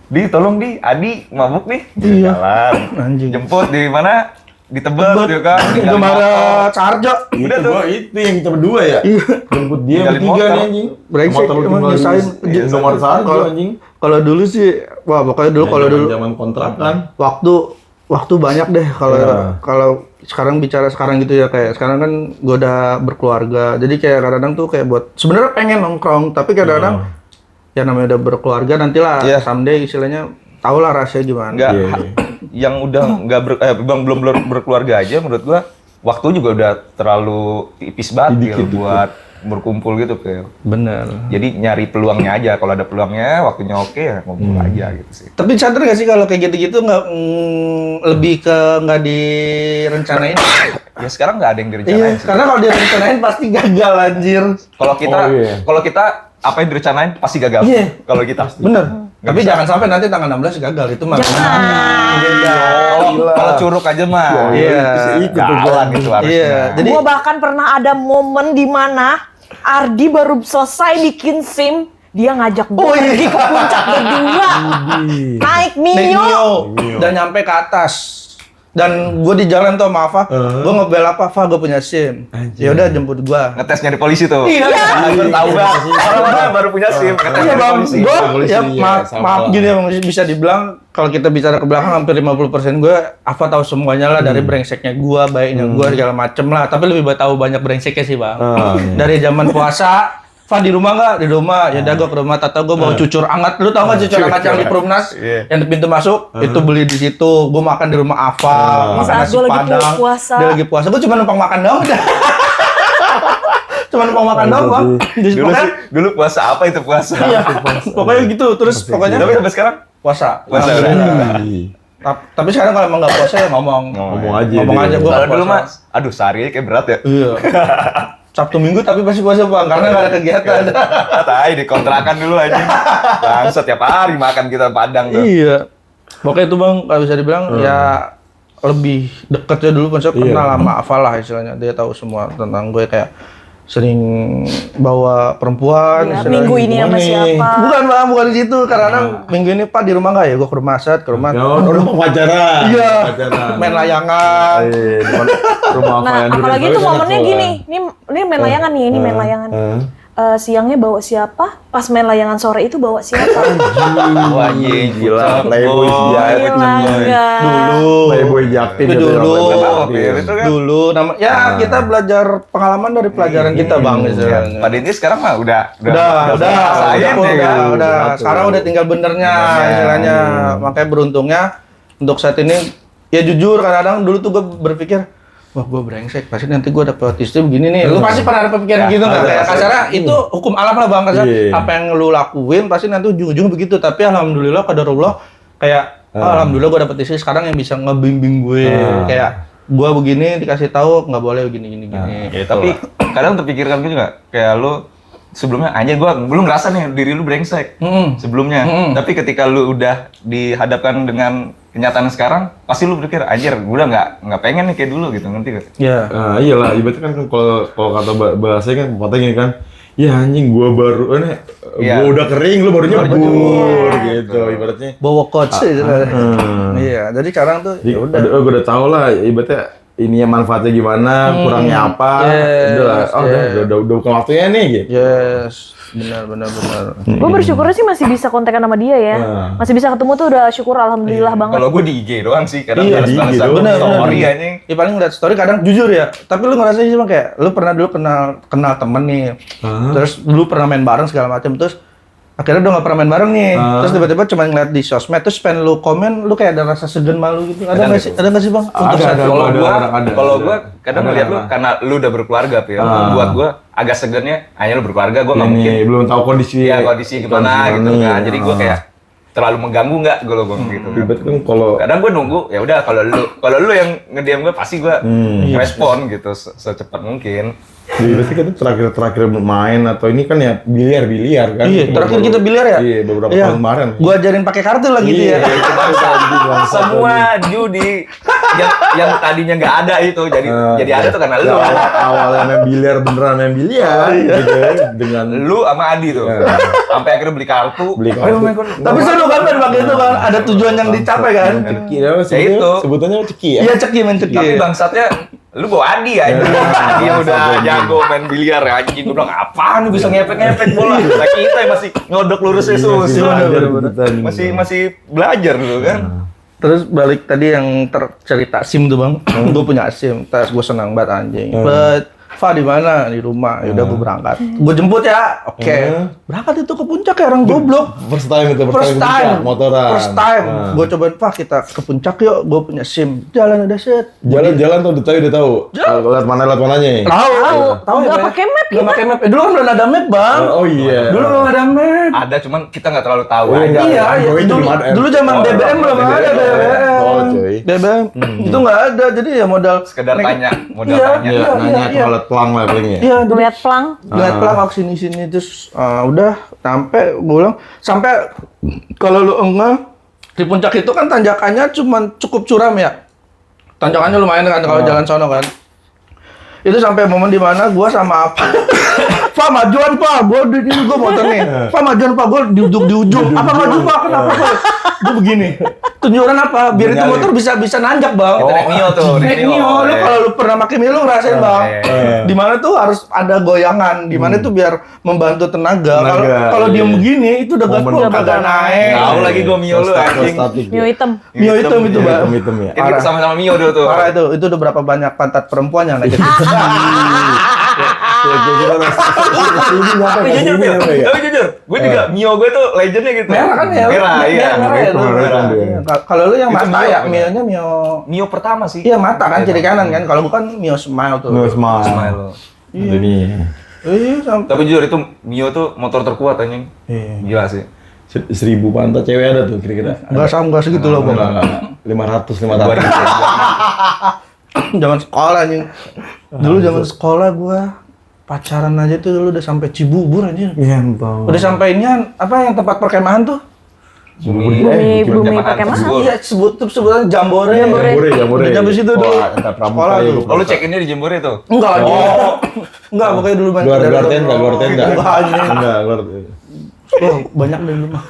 Speaker 4: Di tolong di Adi mabuk nih.
Speaker 2: Iya.
Speaker 4: Jalan.
Speaker 2: Anjing.
Speaker 4: Jemput di mana? Di Tebet ya kan.
Speaker 2: Itu
Speaker 4: Tinggalin
Speaker 2: marah
Speaker 4: motor.
Speaker 2: Carjo.
Speaker 4: Udah
Speaker 3: Itu
Speaker 4: tuh.
Speaker 3: gua itu yang kita berdua ya. Jemput dia
Speaker 4: Tinggalin
Speaker 3: bertiga
Speaker 4: motor.
Speaker 3: nih anjing.
Speaker 2: Brengsek,
Speaker 3: Motor lu
Speaker 2: emang
Speaker 3: tinggal
Speaker 2: nyesain.
Speaker 3: di nomor satu
Speaker 2: Kalau-
Speaker 3: anjing.
Speaker 2: Kalau dulu sih, wah pokoknya dulu kalau dulu
Speaker 3: Zaman kontrakan.
Speaker 2: waktu banyak deh kalau
Speaker 3: Iya.
Speaker 2: kalau sekarang bicara sekarang gitu ya, kayak sekarang kan gue udah berkeluarga, jadi kayak kadang-kadang tuh kayak buat sebenarnya pengen nongkrong, tapi kadang-kadang ya namanya udah berkeluarga, nantilah
Speaker 4: Iya.
Speaker 2: someday istilahnya tau lah rasanya gimana.
Speaker 4: Enggak,
Speaker 3: Iya,
Speaker 4: yang udah nggak belum berkeluarga aja menurut gua waktu juga udah terlalu tipis banget
Speaker 3: Dikit,
Speaker 4: gitu buat berkumpul gitu Phil.
Speaker 2: Bener.
Speaker 4: Jadi nyari peluangnya aja, kalau ada peluangnya waktunya oke ya ngumpul aja gitu sih.
Speaker 2: Tapi sadar gak sih kalau kayak gitu-gitu nggak lebih ke nggak direncanain?
Speaker 4: Ya sekarang nggak ada yang
Speaker 2: Iya,
Speaker 4: direncanain sih.
Speaker 2: karena kalau direncanain pasti gagal anjir.
Speaker 4: Kalau kita
Speaker 3: Oh, iya.
Speaker 4: kalau kita apa yang direncanain pasti gagal.
Speaker 2: Iya.
Speaker 4: Kalau kita.
Speaker 2: Bener. Tapi jangan sampai nanti tanggal 16 gagal itu mah.
Speaker 4: Kalau curug aja mah.
Speaker 2: Iya.
Speaker 4: Jalan gitu harusnya.
Speaker 2: Iya. Jadi
Speaker 1: Gua bahkan pernah ada momen di mana Ardi baru selesai bikin SIM, dia ngajak gue pergi ke puncak berdua, naik
Speaker 2: naik
Speaker 1: Mio.
Speaker 2: Mio dan nyampe ke atas. Dan gue di jalan tuh sama Ava, gue ngebel apa, Ava gue punya SIM. Ya udah jemput gue.
Speaker 4: Ngetes nyari polisi tuh.
Speaker 2: Iya.
Speaker 4: Baru tahu bang. Orang baru punya SIM. Ngetes
Speaker 2: Iya
Speaker 4: nyari
Speaker 2: bang,
Speaker 4: polisi.
Speaker 2: gue
Speaker 3: Polisi,
Speaker 2: ya
Speaker 3: iya,
Speaker 2: maaf,
Speaker 3: sama
Speaker 2: maaf
Speaker 3: lah.
Speaker 2: gini yang bisa dibilang kalau kita bicara ke belakang hampir 50% gue, Ava tahu semuanya lah dari brengseknya gue, baiknya gue segala macem lah. Tapi lebih tahu banyak brengseknya sih bang. Dari zaman puasa, Fa di rumah nggak? Di rumah. Ya udah gue ke rumah Tata, gue bawa cucur anget. Lu tau nggak cucur anget yang di Perumnas? Yang di pintu masuk, itu beli di situ. Gue makan di rumah Ava,
Speaker 1: Di
Speaker 2: makan
Speaker 1: saat
Speaker 2: nasi
Speaker 1: gua lagi
Speaker 2: padang.
Speaker 1: puasa.
Speaker 2: Dia lagi puasa, gue cuma numpang makan doang udah. Cuma numpang makan doang bang. Jadi
Speaker 4: Dulu
Speaker 2: pokoknya,
Speaker 4: sih, dulu puasa apa itu puasa?
Speaker 2: iya, pokoknya gitu. Terus pokoknya
Speaker 4: Tapi sampai sekarang
Speaker 2: puasa.
Speaker 4: puasa
Speaker 2: Alhamdulillah.
Speaker 3: Iya.
Speaker 2: Tapi sekarang kalau emang nggak puasa ya ngomong.
Speaker 3: Ngomong aja
Speaker 2: Ngomong
Speaker 3: deh.
Speaker 2: aja gue
Speaker 4: kalau dulu mas, aduh sehari kayak berat ya.
Speaker 2: Iya. Sabtu Minggu tapi pasti puasa bang karena nggak ada kegiatan.
Speaker 4: Tai dikontrakan dulu aja. Bangsat tiap hari makan kita Padang tuh.
Speaker 2: Iya. Pokoknya itu bang kalau bisa dibilang ya lebih deketnya dulu kan saya kenal sama Ava lah istilahnya, dia tahu semua tentang gue, kayak sering bawa perempuan.
Speaker 1: Ya,
Speaker 2: istilahnya.
Speaker 1: minggu ini sama
Speaker 3: Gimana?
Speaker 1: siapa?
Speaker 2: Bukan bang, bukan di situ. Kadang minggu ini Pak di rumah nggak ya? Gue ke rumah Asad, ke rumah.
Speaker 3: Ya, udah mau pacaran.
Speaker 2: Iya.
Speaker 3: Pacaran.
Speaker 2: Main layangan.
Speaker 3: Iya, depan rumah apa
Speaker 1: Nah,
Speaker 3: yang dulu
Speaker 1: apalagi
Speaker 3: tapi
Speaker 1: tuh
Speaker 3: enak
Speaker 1: momennya
Speaker 3: loh,
Speaker 1: gini, ini main layangan nih, ini main layangan. Siangnya bawa siapa? Pas main layangan sore itu bawa siapa?
Speaker 4: Wah anjing,
Speaker 3: Gila, playboy
Speaker 1: Gila enggak.
Speaker 2: Dulu.
Speaker 3: Playboy jaktim
Speaker 2: Itu
Speaker 3: gitu,
Speaker 2: dulu.
Speaker 3: playboy
Speaker 4: Apa,
Speaker 3: jaktim.
Speaker 4: itu kan?
Speaker 2: Dulu nama ya kita belajar pengalaman dari pelajaran kita bang istilahnya.
Speaker 4: Pak Dinti sekarang mah udah
Speaker 2: udah,
Speaker 4: rasain ya kan.
Speaker 2: udah. Sekarang udah tinggal benernya istilahnya. Makanya beruntungnya untuk saat ini ya jujur kadang-kadang dulu tuh gue berpikir, wah gue brengsek, pasti nanti gue dapet istri begini nih. Lu pasti pernah ada pikiran gitu nggak? Kayak kasarnya itu hukum alam lah bang, kasar.
Speaker 3: Iya.
Speaker 2: Apa yang lu lakuin pasti nanti ujung-ujungnya begitu. Tapi alhamdulillah qadarullah kayak alhamdulillah gue dapet istri sekarang yang bisa ngebimbing gue. Kayak gue begini dikasih tahu nggak boleh gini.
Speaker 4: Ya, tapi kadang terpikirkan gue juga kayak lu sebelumnya anjir gua belum ngerasa nih diri lu brengsek sebelumnya. Tapi ketika lu udah dihadapkan dengan kenyataan sekarang, pasti lu berpikir anjir gua udah nggak pengen nih kayak dulu gitu, ngerti gak?
Speaker 2: Ya.
Speaker 3: Nah, iyalah, ibaratnya kan kalau kata bahasanya kan pepatah gini kan, ya anjing gua baru
Speaker 4: Iya.
Speaker 3: gua udah kering lu baru nyebur gitu ibaratnya.
Speaker 2: Bawa coach istilahnya. Iya, jadi sekarang tuh
Speaker 3: Jadi,
Speaker 2: ya udah.
Speaker 3: gua udah tau lah ibaratnya ininya manfaatnya gimana, kurangnya apa.
Speaker 2: Yes,
Speaker 3: Udah bukan waktunya nih gitu.
Speaker 2: Yes, benar.
Speaker 1: Gue bersyukurnya sih masih bisa kontekan sama dia ya. Masih bisa ketemu tuh udah syukur alhamdulillah banget.
Speaker 4: Kalau gue di IG doang sih, kadang
Speaker 3: Iya, di IG
Speaker 4: balas-balasan
Speaker 3: doang.
Speaker 4: story
Speaker 2: Bener.
Speaker 4: anjing.
Speaker 2: Ya paling liat story kadang jujur ya. Tapi lu ngerasa cuma kayak lu pernah dulu kenal temen nih. Terus dulu pernah main bareng segala macam terus akhirnya udah gak pernah main bareng nih. Terus tiba-tiba cuma ngeliat di sosmed terus pengen lu komen lu kayak ada rasa segan malu gitu. Ada nggak sih? Ada nggak sih Bang? Untuk
Speaker 3: Ada,
Speaker 2: saat
Speaker 3: ada.
Speaker 2: itu?
Speaker 4: Kalau gua kadang
Speaker 3: Ada,
Speaker 4: ngeliat lu
Speaker 3: ada.
Speaker 4: karena lu udah berkeluarga, Pil. Buat gua agak segennya hanya lu berkeluarga, gua nggak mungkin
Speaker 3: Belum tahu kondisi.
Speaker 4: ya kondisi gimana gitu kan. Jadi gua kayak terlalu mengganggu nggak gua gitu.
Speaker 3: Ribet kan kalau
Speaker 4: Kadang gue nunggu, ya udah kalau lu yang nge-DM gue pasti gue respon gitu secepat mungkin.
Speaker 3: berarti kan terakhir main atau ini kan ya biliar kan.
Speaker 2: Iya, terakhir kita biliar ya?
Speaker 3: Iya, beberapa tahun kemarin.
Speaker 2: Gua ajarin pakai kartu lah gitu ya.
Speaker 4: Semua judi yang tadinya nggak ada itu jadi ada tuh karena lu.
Speaker 3: Awalnya main biliar beneran main biliar gitu ya, dengan
Speaker 4: Lu sama Adi tuh. Sampai akhirnya beli kartu.
Speaker 3: Ayo main
Speaker 2: Tapi seru kan main pakai itu kan, ada tujuan yang dicapai kan.
Speaker 3: ceki ya,
Speaker 4: itu.
Speaker 3: sebutannya ceki ya.
Speaker 2: Iya ceki main ceki.
Speaker 4: Tapi bangsatnya lu bawa Adi aja. Adi yang udah jago main biliar anjing. Gue bilang apaan lu bisa ngepek-ngepek bola. Lah kita yang masih ngodok lurusnya susah. Masih belajar dulu kan.
Speaker 2: Terus balik tadi yang cerita SIM tuh Bang. Gue punya SIM, tes gue senang banget anjing. But Fa di mana? Di rumah. Ya udah gue berangkat. Gue jemput ya. Oke. Berangkat itu ke puncak kayak orang goblok.
Speaker 3: First time
Speaker 2: First time.
Speaker 3: motoran.
Speaker 2: First time. Gue cobain, Pak kita ke puncak yuk. Gue punya SIM. Jalan udah set.
Speaker 3: Jalan tuh udah tahu. Kalau lihat mananya.
Speaker 2: Tahu ya.
Speaker 1: Nggak pakai map
Speaker 2: Nggak pakai map. Dulu kan belum ada map Bang.
Speaker 3: Oh iya.
Speaker 2: Dulu belum ada map.
Speaker 4: Ada cuman kita nggak terlalu tahu
Speaker 3: Oh,
Speaker 4: aja.
Speaker 3: enggak.
Speaker 2: Iya,
Speaker 3: Android
Speaker 2: dulu,
Speaker 3: belum ada.
Speaker 2: dulu zaman
Speaker 3: Oh,
Speaker 2: BBM belum ada BBM.
Speaker 3: Oh, cuy.
Speaker 2: BBM itu nggak ada, jadi ya modal
Speaker 4: Sekedar tanya, modal
Speaker 2: Iya,
Speaker 4: tanya.
Speaker 2: iya.
Speaker 3: Nanya kalau pelang lah paling ya.
Speaker 2: Iya, dulu
Speaker 1: Lihat pelang.
Speaker 2: lihat pelawak sini terus udah sampai gue bilang sampai kalau lu enggak di puncak itu kan tanjakannya cuman cukup curam ya. Tanjakannya lumayan kan kalau jalan sono kan. Itu sampai momen di mana gua sama apa? Pak majuan Pak, gua di sini gua motor nih. Pak majuan Pak, gua di ujung. Apa maju Pak? Kenapa Pak? Gua begini. Tunjuran apa? Biar itu motor bisa nanjak Bang.
Speaker 4: Kita naik Mio tuh,
Speaker 2: Naik Mio. Lu kalau lu pernah pakai Mio lu ngerasain Bang. Di mana tuh harus ada goyangan. Di mana tuh biar membantu tenaga. Kalau diem begini itu udah gaspol kagak naik.
Speaker 4: Tahu lagi gua Mio lu anjing.
Speaker 1: Mio hitam.
Speaker 2: Mio hitam itu Bang.
Speaker 3: Hitam ya.
Speaker 4: Kan kita sama-sama Mio dulu tuh.
Speaker 2: Parah itu udah berapa banyak pantat perempuan yang naik.
Speaker 4: Tapi jujur, Pil. Tapi jujur, gue juga Mio gue tuh legendnya gitu.
Speaker 2: Merah kan ya?
Speaker 4: Merah, iya.
Speaker 2: Merah ya.
Speaker 3: Merah.
Speaker 2: Kalau lu yang
Speaker 4: Itu
Speaker 2: mata
Speaker 4: Mio.
Speaker 2: ya, Mio-nya Mio.
Speaker 4: Mio pertama sih.
Speaker 2: Iya mata kan kiri kanan kan. Kalau bukan Mio Smile tuh.
Speaker 4: Smile lo.
Speaker 3: Ini
Speaker 2: Iya sampai.
Speaker 4: Tapi jujur itu Mio tuh motor terkuat anjing.
Speaker 2: Iya.
Speaker 4: Gila sih.
Speaker 3: 1000 pantat cewek ada tuh kira-kira.
Speaker 2: Enggak segitu loh Bang.
Speaker 3: 500.
Speaker 2: Zaman sekolah anjing. Dulu zaman sekolah gua pacaran aja tuh dulu udah sampai Cibubur anjing.
Speaker 3: Iya, Bang.
Speaker 2: Udah sampai ini apa yang tempat perkemahan tuh?
Speaker 1: Bumi pakai mahal.
Speaker 4: Jambore.
Speaker 2: Iya, sebutan Jambore.
Speaker 3: Jambore.
Speaker 2: Udah nyampe situ dulu. Sekolah tuh.
Speaker 4: Oh, lu cek ini di Jambore tuh?
Speaker 2: Enggak anjing. Enggak, pokoknya dulu main
Speaker 3: Luar tenda.
Speaker 2: Enggak anjing.
Speaker 3: Enggak, luar tenda.
Speaker 2: Wah, banyak deh dulu mah.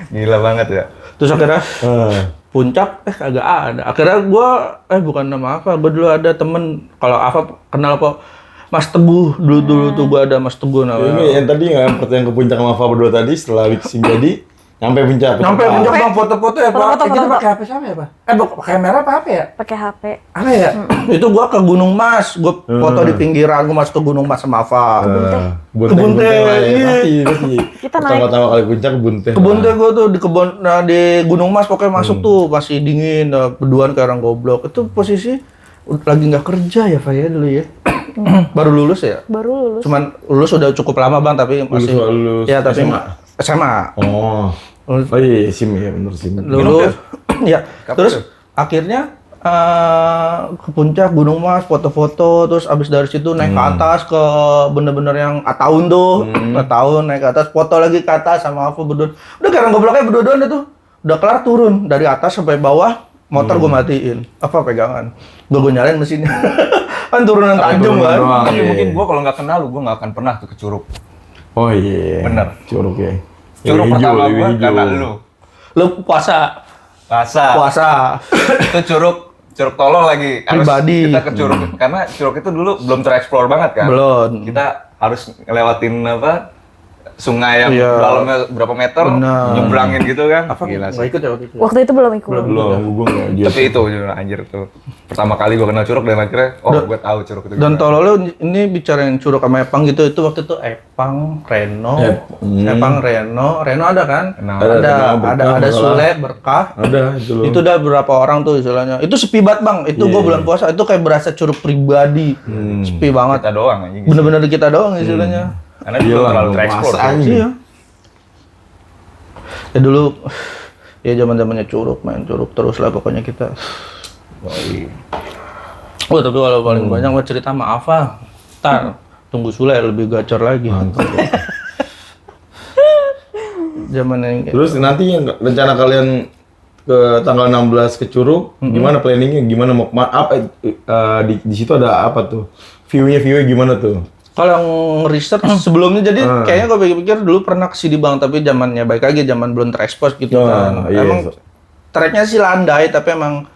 Speaker 4: Gila banget ya.
Speaker 2: Terus akhirnya puncak kagak ada. Akhirnya gua bukan nama apa, gua dulu ada temen kalau apa kenal apa Mas Teguh dulu tuh gua ada Mas Teguh namanya.
Speaker 3: Ini yang tadi yang ke puncak sama Fa berdua tadi setelah Wixing jadi nyampe puncak.
Speaker 2: Sampai puncak Bang foto-foto ya Pak.
Speaker 1: Foto-foto,
Speaker 2: Kita
Speaker 1: foto-foto.
Speaker 2: pakai HP siapa ya Pak? Pakai kamera apa ya?
Speaker 1: Pakai HP.
Speaker 2: Apa ya? Itu gua ke Gunung Mas, gua foto di pinggiran, gua masuk ke Gunung Mas sama Ava. Kebun teh, iya.
Speaker 3: Pasti.
Speaker 1: Kita naik.
Speaker 3: Pertama kali puncak kebun teh.
Speaker 2: Kebun teh gua tuh di Gunung Mas pokoknya masuk tuh masih dingin, berduaan kayak orang goblok. Itu posisi lagi nggak kerja ya Pak ya dulu ya. Baru lulus ya?
Speaker 1: Baru lulus.
Speaker 2: Cuman lulus udah cukup lama Bang tapi masih
Speaker 3: lulus
Speaker 2: ya tapi
Speaker 3: SMA.
Speaker 2: SMA.
Speaker 3: Oh.
Speaker 2: Lulus.
Speaker 3: Oh iya, SIM ya bener SIM.
Speaker 2: Lulus. Ya.
Speaker 4: Kapan
Speaker 2: Terus
Speaker 4: tuh?
Speaker 2: akhirnya ke puncak Gunung Mas foto-foto terus abis dari situ naik ke atas ke bener-bener yang Ataun tuh. Ataun naik ke atas foto lagi ke atas sama aku berdua. Udah kayak orang gobloknya berdua-duaan deh tuh. Udah kelar turun dari atas sampai bawah motor gue matiin. Apa pegangan? Gue nyalain mesinnya. Kan turunan tajam kan.
Speaker 4: Tapi mungkin gua kalau nggak kenal lu, gua nggak akan pernah tuh ke Curug.
Speaker 3: Oh iya.
Speaker 4: Bener.
Speaker 3: Curug ya.
Speaker 4: Curug
Speaker 3: Hijau,
Speaker 4: pertama
Speaker 3: lebih
Speaker 4: gua
Speaker 3: hijau.
Speaker 4: karena lu.
Speaker 2: Lu puasa.
Speaker 4: Puasa.
Speaker 2: Puasa.
Speaker 4: Itu Curug curug tolol lagi. Harus
Speaker 2: Pribadi.
Speaker 4: kita ke curug karena curug itu dulu belum tereksplor banget kan.
Speaker 2: Belum.
Speaker 4: Kita harus ngelewatin sungai yang
Speaker 2: Iya.
Speaker 4: dalamnya berapa meter,
Speaker 2: Benar.
Speaker 4: nyebrangin gitu kan. Gila
Speaker 2: Nggak
Speaker 4: sih.
Speaker 2: ikut ya waktu itu?
Speaker 1: Waktu itu belum ikut.
Speaker 3: Belum, gue nggak.
Speaker 4: Tapi itu anjir tuh. Pertama kali gua kenal curug dan akhirnya gua tahu curug itu.
Speaker 2: Dan tololnya ini bicarain curug sama Epang gitu, itu waktu itu Epang, Reno, Epang, Reno ada kan?
Speaker 4: Kenal.
Speaker 2: Ada Sule, Berkah.
Speaker 3: Ada itu loh.
Speaker 2: Itu udah berapa orang tuh istilahnya. Itu sepi banget bang. Itu gua bulan puasa itu kayak berasa curug pribadi, sepi banget.
Speaker 4: Kita doang anjing.
Speaker 2: Bener-bener kita doang istilahnya.
Speaker 4: Karena dia belum terlalu tereksplor.
Speaker 2: Iya. Ya dulu, ya zaman-zamannya curug, main curug terus lah pokoknya kita. Oh tapi kalau paling banyak mau cerita sama Ava, ntar tunggu Sule lebih gacor lagi.
Speaker 3: Mantap.
Speaker 2: Zaman yang
Speaker 3: Terus nanti yang rencana kalian ke tanggal 16 ke Curug, gimana planningnya? Gimana mau apa di situ ada apa tuh? View-nya gimana tuh?
Speaker 2: kalau nge-research sebelumnya jadi kayaknya gue pikir-pikir dulu pernah ke sini bang, tapi zamannya baik lagi, zaman belum terekspos gitu kan.
Speaker 3: Iya.
Speaker 2: Emang treknya sih landai tapi emang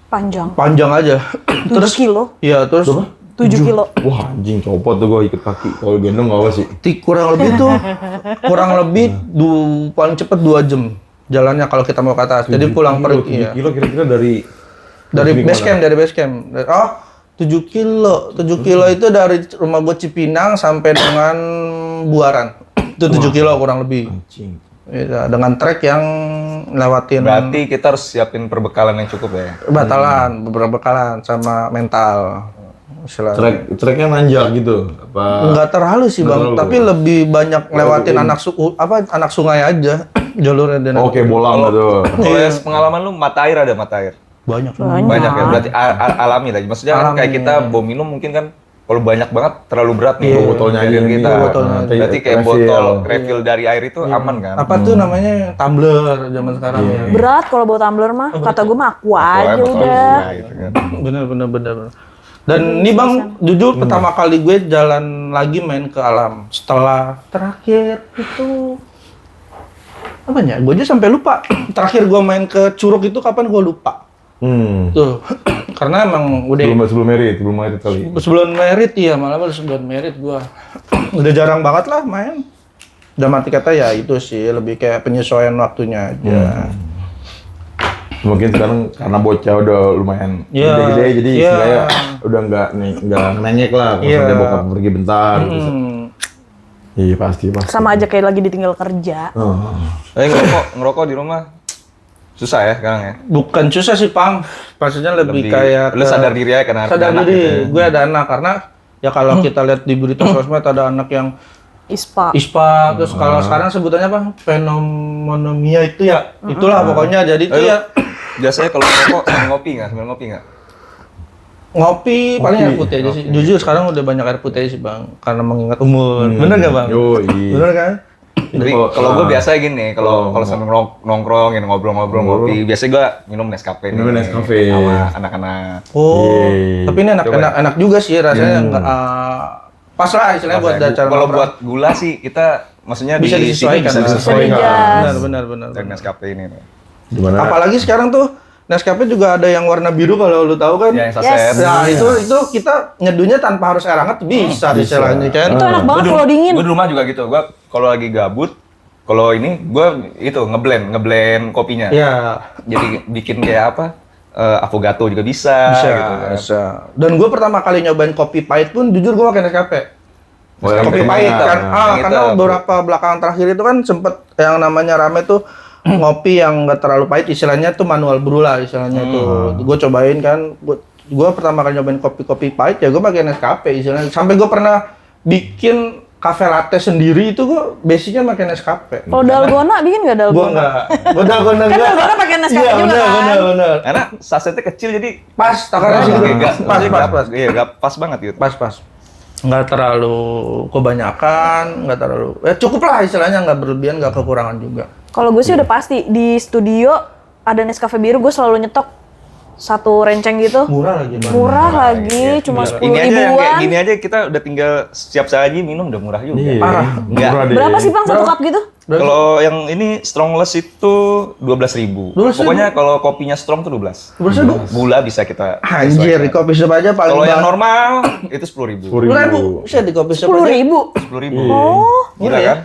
Speaker 1: Panjang.
Speaker 2: aja.
Speaker 1: 7 kilo.
Speaker 2: Iya terus
Speaker 1: 7 kilo.
Speaker 3: Wah anjing copot tuh gue ikut kaki. Kalau gendong nggak apa sih?
Speaker 2: kurang lebih paling cepet 2 jam jalannya kalau kita mau ke atas. Jadi pulang pergi
Speaker 3: 7
Speaker 2: ya.
Speaker 3: kilo kira-kira dari
Speaker 2: base camp. Oh, 7 kilo. 7 kilo itu dari rumah gue Cipinang sampai dengan Buaran. Itu 7 kilo kurang lebih.
Speaker 3: Anjing.
Speaker 2: Ya, dengan trek yang lewatin
Speaker 4: Berarti kita harus siapin perbekalan yang cukup ya.
Speaker 2: beberapa bekalan sama mental. Istilahnya.
Speaker 3: Treknya nanjak gitu? Apa?
Speaker 2: Enggak terlalu sih bang,
Speaker 3: terlalu.
Speaker 2: tapi lebih banyak lewatin anak sungai aja jalurnya. Dan
Speaker 3: Oke, bolang gitu.
Speaker 4: Kalau yang pengalaman lu mata air ada mata air?
Speaker 2: banyak.
Speaker 4: Banyak ya, berarti alami lah. Maksudnya kan kayak kita bom minum mungkin kan kalau banyak banget terlalu berat nih.
Speaker 3: Botolnya aja
Speaker 4: Badan kita.
Speaker 2: botolnya.
Speaker 4: Berarti kayak botol refill dari air itu aman kan?
Speaker 2: Apa tuh namanya tumbler zaman sekarang ya.
Speaker 1: Berat kalau bawa tumbler mah. Kata gue mah aqua aja
Speaker 4: Betul,
Speaker 1: udah.
Speaker 4: ya, gitu kan.
Speaker 2: Bener. Dan ini bang, jujur pertama kali gue jalan lagi main ke alam setelah terakhir itu apa ya? Gue aja sampai lupa. Terakhir gue main ke Curug itu kapan gue lupa. Tuh, karena emang udah
Speaker 3: Sebelum merit kali.
Speaker 2: sebelum merit ya, malah sebelum merit gue udah jarang banget lah main. Udah mati kata ya itu sih lebih kayak penyesuaian waktunya aja.
Speaker 3: Mungkin sekarang karena bocah udah lumayan
Speaker 2: Iya.
Speaker 3: gede-gede jadi
Speaker 2: Iya.
Speaker 3: sebenarnya udah nggak nengek lah kalau
Speaker 2: Iya.
Speaker 3: sampai bokap pergi bentar gitu. Iya pasti.
Speaker 1: Sama aja kayak lagi ditinggal kerja.
Speaker 4: Ngerokok di rumah susah ya sekarang ya?
Speaker 2: Bukan susah sih Pang, maksudnya lebih kayak
Speaker 4: lu sadar diri aja karena
Speaker 2: sadar
Speaker 4: anak
Speaker 2: diri.
Speaker 4: gitu ya.
Speaker 2: Gue ada anak karena ya kalau kita lihat di berita sosmed ada anak yang
Speaker 1: ISPA.
Speaker 2: terus kalau sekarang sebutannya apa? Pneumonia itu ya. Itulah pokoknya jadi itu ya
Speaker 4: Biasanya kalau ngerokok sambil ngopi nggak?
Speaker 2: ngopi paling air putih aja sih. Jujur sekarang udah banyak air putih sih Bang karena mengingat umur. Bener nggak Bang?
Speaker 3: Yoi.
Speaker 2: Bener kan?
Speaker 4: Tapi kalau gue biasa gini, kalau sambil nongkrong, ngobrol-ngobrol, ngopi, biasanya gue minum Nescafe nih.
Speaker 3: Minum Nescafe.
Speaker 4: Sama anak-anak.
Speaker 2: Oh,
Speaker 3: Yeay.
Speaker 2: tapi ini enak juga sih rasanya nggak pas lah istilahnya buat acara
Speaker 4: Kalau
Speaker 2: nongkrong.
Speaker 4: buat gula sih kita maksudnya
Speaker 2: Bisa
Speaker 4: di sini
Speaker 2: disesuaikan.
Speaker 4: bisa
Speaker 2: Bisa
Speaker 4: disesuaikan.
Speaker 2: benar.
Speaker 4: Dari Nescafe ini.
Speaker 3: Gimana?
Speaker 2: Apalagi sekarang tuh Nescafe juga ada yang warna biru kalau lu tahu kan.
Speaker 4: Ya, yang saset.
Speaker 2: Nah, itu kita nyeduhnya tanpa harus air hangat bisa istilahnya kan.
Speaker 1: Itu enak banget kalau dingin.
Speaker 4: Gue di rumah juga gitu. Gue kalau lagi gabut, kalau ini gue itu ngeblend kopinya.
Speaker 2: Iya.
Speaker 4: Jadi bikin kayak apa? Affogato juga bisa. Gitu kan.
Speaker 2: Bisa. Dan gue pertama kali nyobain kopi pahit pun jujur gue pakai Nescafe.
Speaker 3: Oh, yang
Speaker 2: Kopi
Speaker 3: kemana?
Speaker 2: pahit kan.
Speaker 4: yang
Speaker 2: Karena
Speaker 4: itu.
Speaker 2: beberapa belakangan terakhir itu kan sempet yang namanya rame tuh ngopi yang nggak terlalu pahit istilahnya tuh manual brew lah istilahnya itu. Gue cobain kan. Gue pertama kali nyobain kopi pahet ya gue pakai Nescafe istilahnya. Sampai gue pernah bikin cafe latte sendiri itu gue basicnya pakai Nescafe.
Speaker 1: Kalau dalgona bikin nggak dalgona?
Speaker 2: Gue enggak. Gue dalgona
Speaker 1: Kan dalgona pakai Nescafe
Speaker 2: Iya,
Speaker 1: juga kan?
Speaker 2: benar.
Speaker 4: Karena sasetnya kecil jadi
Speaker 2: Pas takarannya sih
Speaker 4: pas.
Speaker 2: pas.
Speaker 4: Iya, pas banget gitu.
Speaker 2: Pas. Nggak terlalu kebanyakan, nggak terlalu. Ya cukup lah istilahnya, nggak berlebihan, nggak kekurangan juga.
Speaker 1: Kalau gue sih udah pasti di studio ada Nescafe biru gue selalu nyetok. satu renceng gitu.
Speaker 2: Murah lagi. Bang.
Speaker 1: Murah lagi, cuma 10
Speaker 4: Ini aja yang kayak
Speaker 1: ribuan.
Speaker 4: gini aja kita udah tinggal siap saji minum udah murah juga.
Speaker 3: Iya.
Speaker 2: Parah.
Speaker 4: Enggak.
Speaker 3: Murah deh.
Speaker 1: Berapa sih Bang satu cup gitu?
Speaker 4: Kalau yang ini strongless itu 12.000.
Speaker 2: 12.000?
Speaker 4: Pokoknya kalau kopinya strong tuh 12.
Speaker 2: 12.000?
Speaker 4: Gula bisa kita
Speaker 2: Anjir, di kopi shop aja paling
Speaker 4: Kalau yang
Speaker 2: bang-
Speaker 4: normal itu 10.000.
Speaker 2: 10.000. Bisa di kopi shop
Speaker 1: 10
Speaker 2: aja.
Speaker 1: ribu.
Speaker 4: 10.000.
Speaker 1: Oh,
Speaker 4: Gila kan?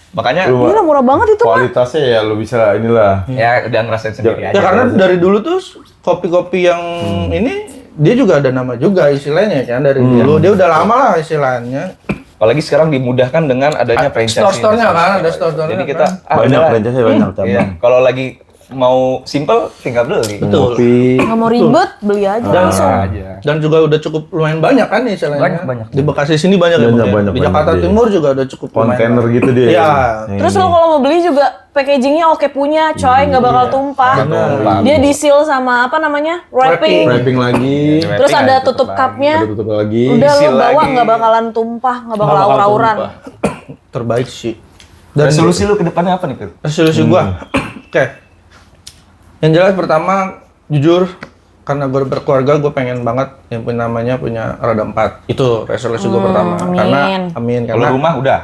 Speaker 4: Makanya
Speaker 3: Lu-
Speaker 1: gila murah banget itu Bang.
Speaker 3: Kualitasnya ya lu bisa inilah.
Speaker 4: ya udah ngerasain sendiri
Speaker 2: Ya
Speaker 4: aja.
Speaker 2: karena dari dulu tuh kopi-kopi yang ini dia juga ada nama juga istilahnya kan dari dulu. Dia udah lama lah istilahnya.
Speaker 4: Apalagi sekarang dimudahkan dengan adanya franchise.
Speaker 2: Store-store-nya kan, ada store-store-nya
Speaker 4: Jadi
Speaker 2: kan.
Speaker 4: kita
Speaker 3: Banyak
Speaker 4: udahlah.
Speaker 3: franchise banyak cabang.
Speaker 4: Iya. Kalau lagi mau simple tinggal beli.
Speaker 2: Betul.
Speaker 3: Kopi.
Speaker 1: Nggak mau ribet, beli aja langsung.
Speaker 4: Aja.
Speaker 2: Dan juga udah cukup lumayan banyak kan istilahnya.
Speaker 4: Banyak.
Speaker 2: Di Bekasi sini banyak ya.
Speaker 3: Banyak,
Speaker 2: Bang, ya?
Speaker 3: banyak,
Speaker 2: Di
Speaker 3: banyak,
Speaker 2: Jakarta
Speaker 3: iya.
Speaker 2: Timur juga udah cukup
Speaker 3: Kontainer
Speaker 2: lumayan.
Speaker 3: gitu dia.
Speaker 2: Iya.
Speaker 1: Terus lo kalau mau beli juga packagingnya oke punya, coy, nggak bakal tumpah.
Speaker 2: Bener.
Speaker 1: Dia di-seal sama apa namanya? Wrapping.
Speaker 3: Wrapping lagi.
Speaker 1: Terus ada tutup cupnya.
Speaker 3: Ada tutup lagi.
Speaker 1: Udah lo
Speaker 4: Di-seal
Speaker 1: bawa
Speaker 4: lagi.
Speaker 1: nggak bakalan tumpah, nggak bakal
Speaker 2: Nggak bakal
Speaker 1: aur-auran.
Speaker 2: tumpah. Terbaik sih.
Speaker 4: Resolusi lu ke depannya apa nih, Pil?
Speaker 2: Resolusi gua. Oke. Yang jelas pertama jujur karena gue berkeluarga gue pengen banget yang punya roda 4. Itu resolusi gue pertama.
Speaker 1: amin.
Speaker 2: Karena amin
Speaker 4: Kalau
Speaker 2: karena
Speaker 4: rumah udah.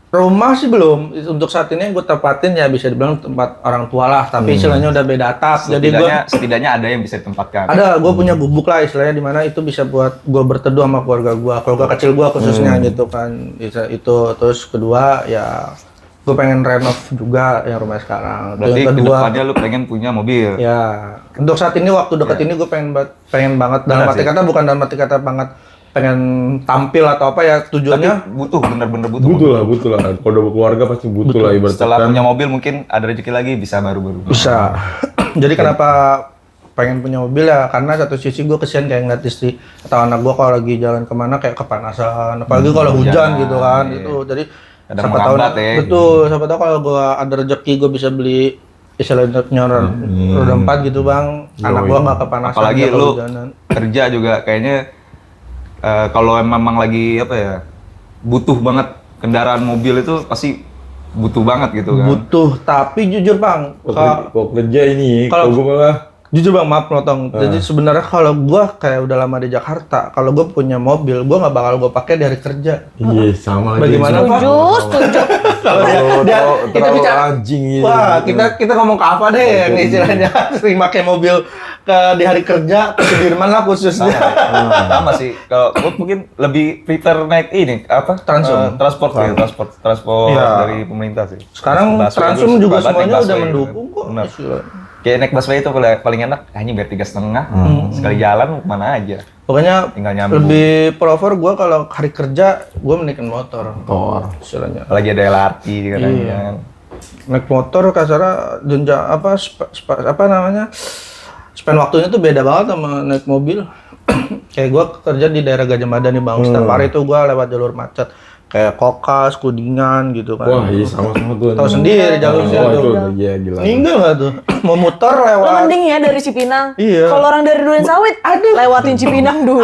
Speaker 2: rumah sih belum. Untuk saat ini yang gue tempatin ya bisa dibilang tempat orang tua lah, tapi istilahnya udah beda atap. Jadi gue
Speaker 4: Setidaknya ada yang bisa ditempatkan.
Speaker 2: ada gue punya gubuk lah istilahnya di mana itu bisa buat gue berteduh sama keluarga kecil gue khususnya gitu kan. Bisa itu. Terus kedua ya gue pengen renov juga yang rumah sekarang.
Speaker 4: Berarti
Speaker 2: Yang
Speaker 4: ke
Speaker 2: kedua
Speaker 4: depannya lu pengen punya mobil.
Speaker 2: ya untuk saat ini waktu deket ini gue pengen banget dalam
Speaker 4: Benar
Speaker 2: arti
Speaker 4: sih.
Speaker 2: kata bukan dalam arti kata banget pengen tampil atau apa ya
Speaker 4: Tapi
Speaker 2: tujuannya
Speaker 4: butuh, bener-bener butuh.
Speaker 3: Butuh lah. Kalau udah berkeluarga pasti butuh lah ibaratnya.
Speaker 4: Setelah
Speaker 3: kan.
Speaker 4: punya mobil mungkin ada rezeki lagi bisa baru-baru.
Speaker 2: bisa. Jadi kenapa pengen punya mobil ya karena satu sisi gue kesian kayak ngeliat istri atau anak gue kalau lagi jalan kemana kayak kepanasan apalagi kalau hujan gitu kan
Speaker 4: iya.
Speaker 2: itu jadi
Speaker 4: Kadang
Speaker 2: siapa tahu
Speaker 4: menghambat ya.
Speaker 2: betul siapa tahu kalau gue ada rezeki gue bisa beli istilahnya roda 4 gitu bang anak gue nggak kepanasan
Speaker 4: Apalagi
Speaker 2: nggak
Speaker 4: lu
Speaker 2: kehujanan.
Speaker 4: kerja juga kayaknya kalau memang lagi apa ya butuh banget kendaraan mobil itu pasti butuh banget gitu kan.
Speaker 2: butuh tapi jujur bang
Speaker 3: Kok kerja ini,
Speaker 2: kalau-
Speaker 3: kalau gue malah
Speaker 2: jujur bang maaf potong jadi sebenarnya kalau gua kayak udah lama di Jakarta kalau gue punya mobil gue nggak bakal gue pakai di hari kerja
Speaker 3: iya sama aja.
Speaker 2: Bagaimana, Pak?
Speaker 1: Setuju.
Speaker 2: kalau dia kita
Speaker 3: terlalu
Speaker 2: bicara
Speaker 3: anjing gitu.
Speaker 2: wah kita ngomong ke apa deh yang istilahnya sering pakai mobil di hari kerja ke Sudirman lah khususnya
Speaker 4: Sama sih. Kalau gue mungkin lebih prefer naik ini apa?
Speaker 2: Transum.
Speaker 4: Transport ya, transport
Speaker 2: Iya.
Speaker 4: dari pemerintah sih.
Speaker 2: sekarang
Speaker 4: Busway
Speaker 2: Transum
Speaker 4: gue
Speaker 2: juga
Speaker 4: suka banget
Speaker 2: semuanya
Speaker 4: naik
Speaker 2: udah
Speaker 4: busway,
Speaker 2: mendukung
Speaker 4: gitu.
Speaker 2: kok
Speaker 4: Benar.
Speaker 2: istilahnya.
Speaker 4: Kayak naik busway itu paling enak, hanya bayar 3,5 sekali jalan mana aja.
Speaker 2: Pokoknya
Speaker 4: Tinggal nyambung.
Speaker 2: lebih prefer gue kalau hari kerja gue menaikkan motor istilahnya
Speaker 4: Apalagi ada LRT juga kan.
Speaker 2: Iya.
Speaker 4: kan.
Speaker 2: naik motor kasarnya jenjang apa namanya spend waktunya tuh beda banget sama naik mobil kayak gue kerja di daerah Gajah Mada nih bang setiap hari tuh gue lewat jalur macet kayak Kokas, Kudingan gitu kan
Speaker 3: Wah, iya sama-sama tuh.
Speaker 2: tahu sendiri jalurnya
Speaker 3: Wah,
Speaker 2: tuh
Speaker 3: itu iya gila.
Speaker 2: meninggal nggak tuh mau muter
Speaker 1: Lo
Speaker 2: lewat
Speaker 1: mending ya dari Cipinang.
Speaker 2: Iya.
Speaker 1: Kalau orang dari Duren Sawit, lewatin Cipinang dulu.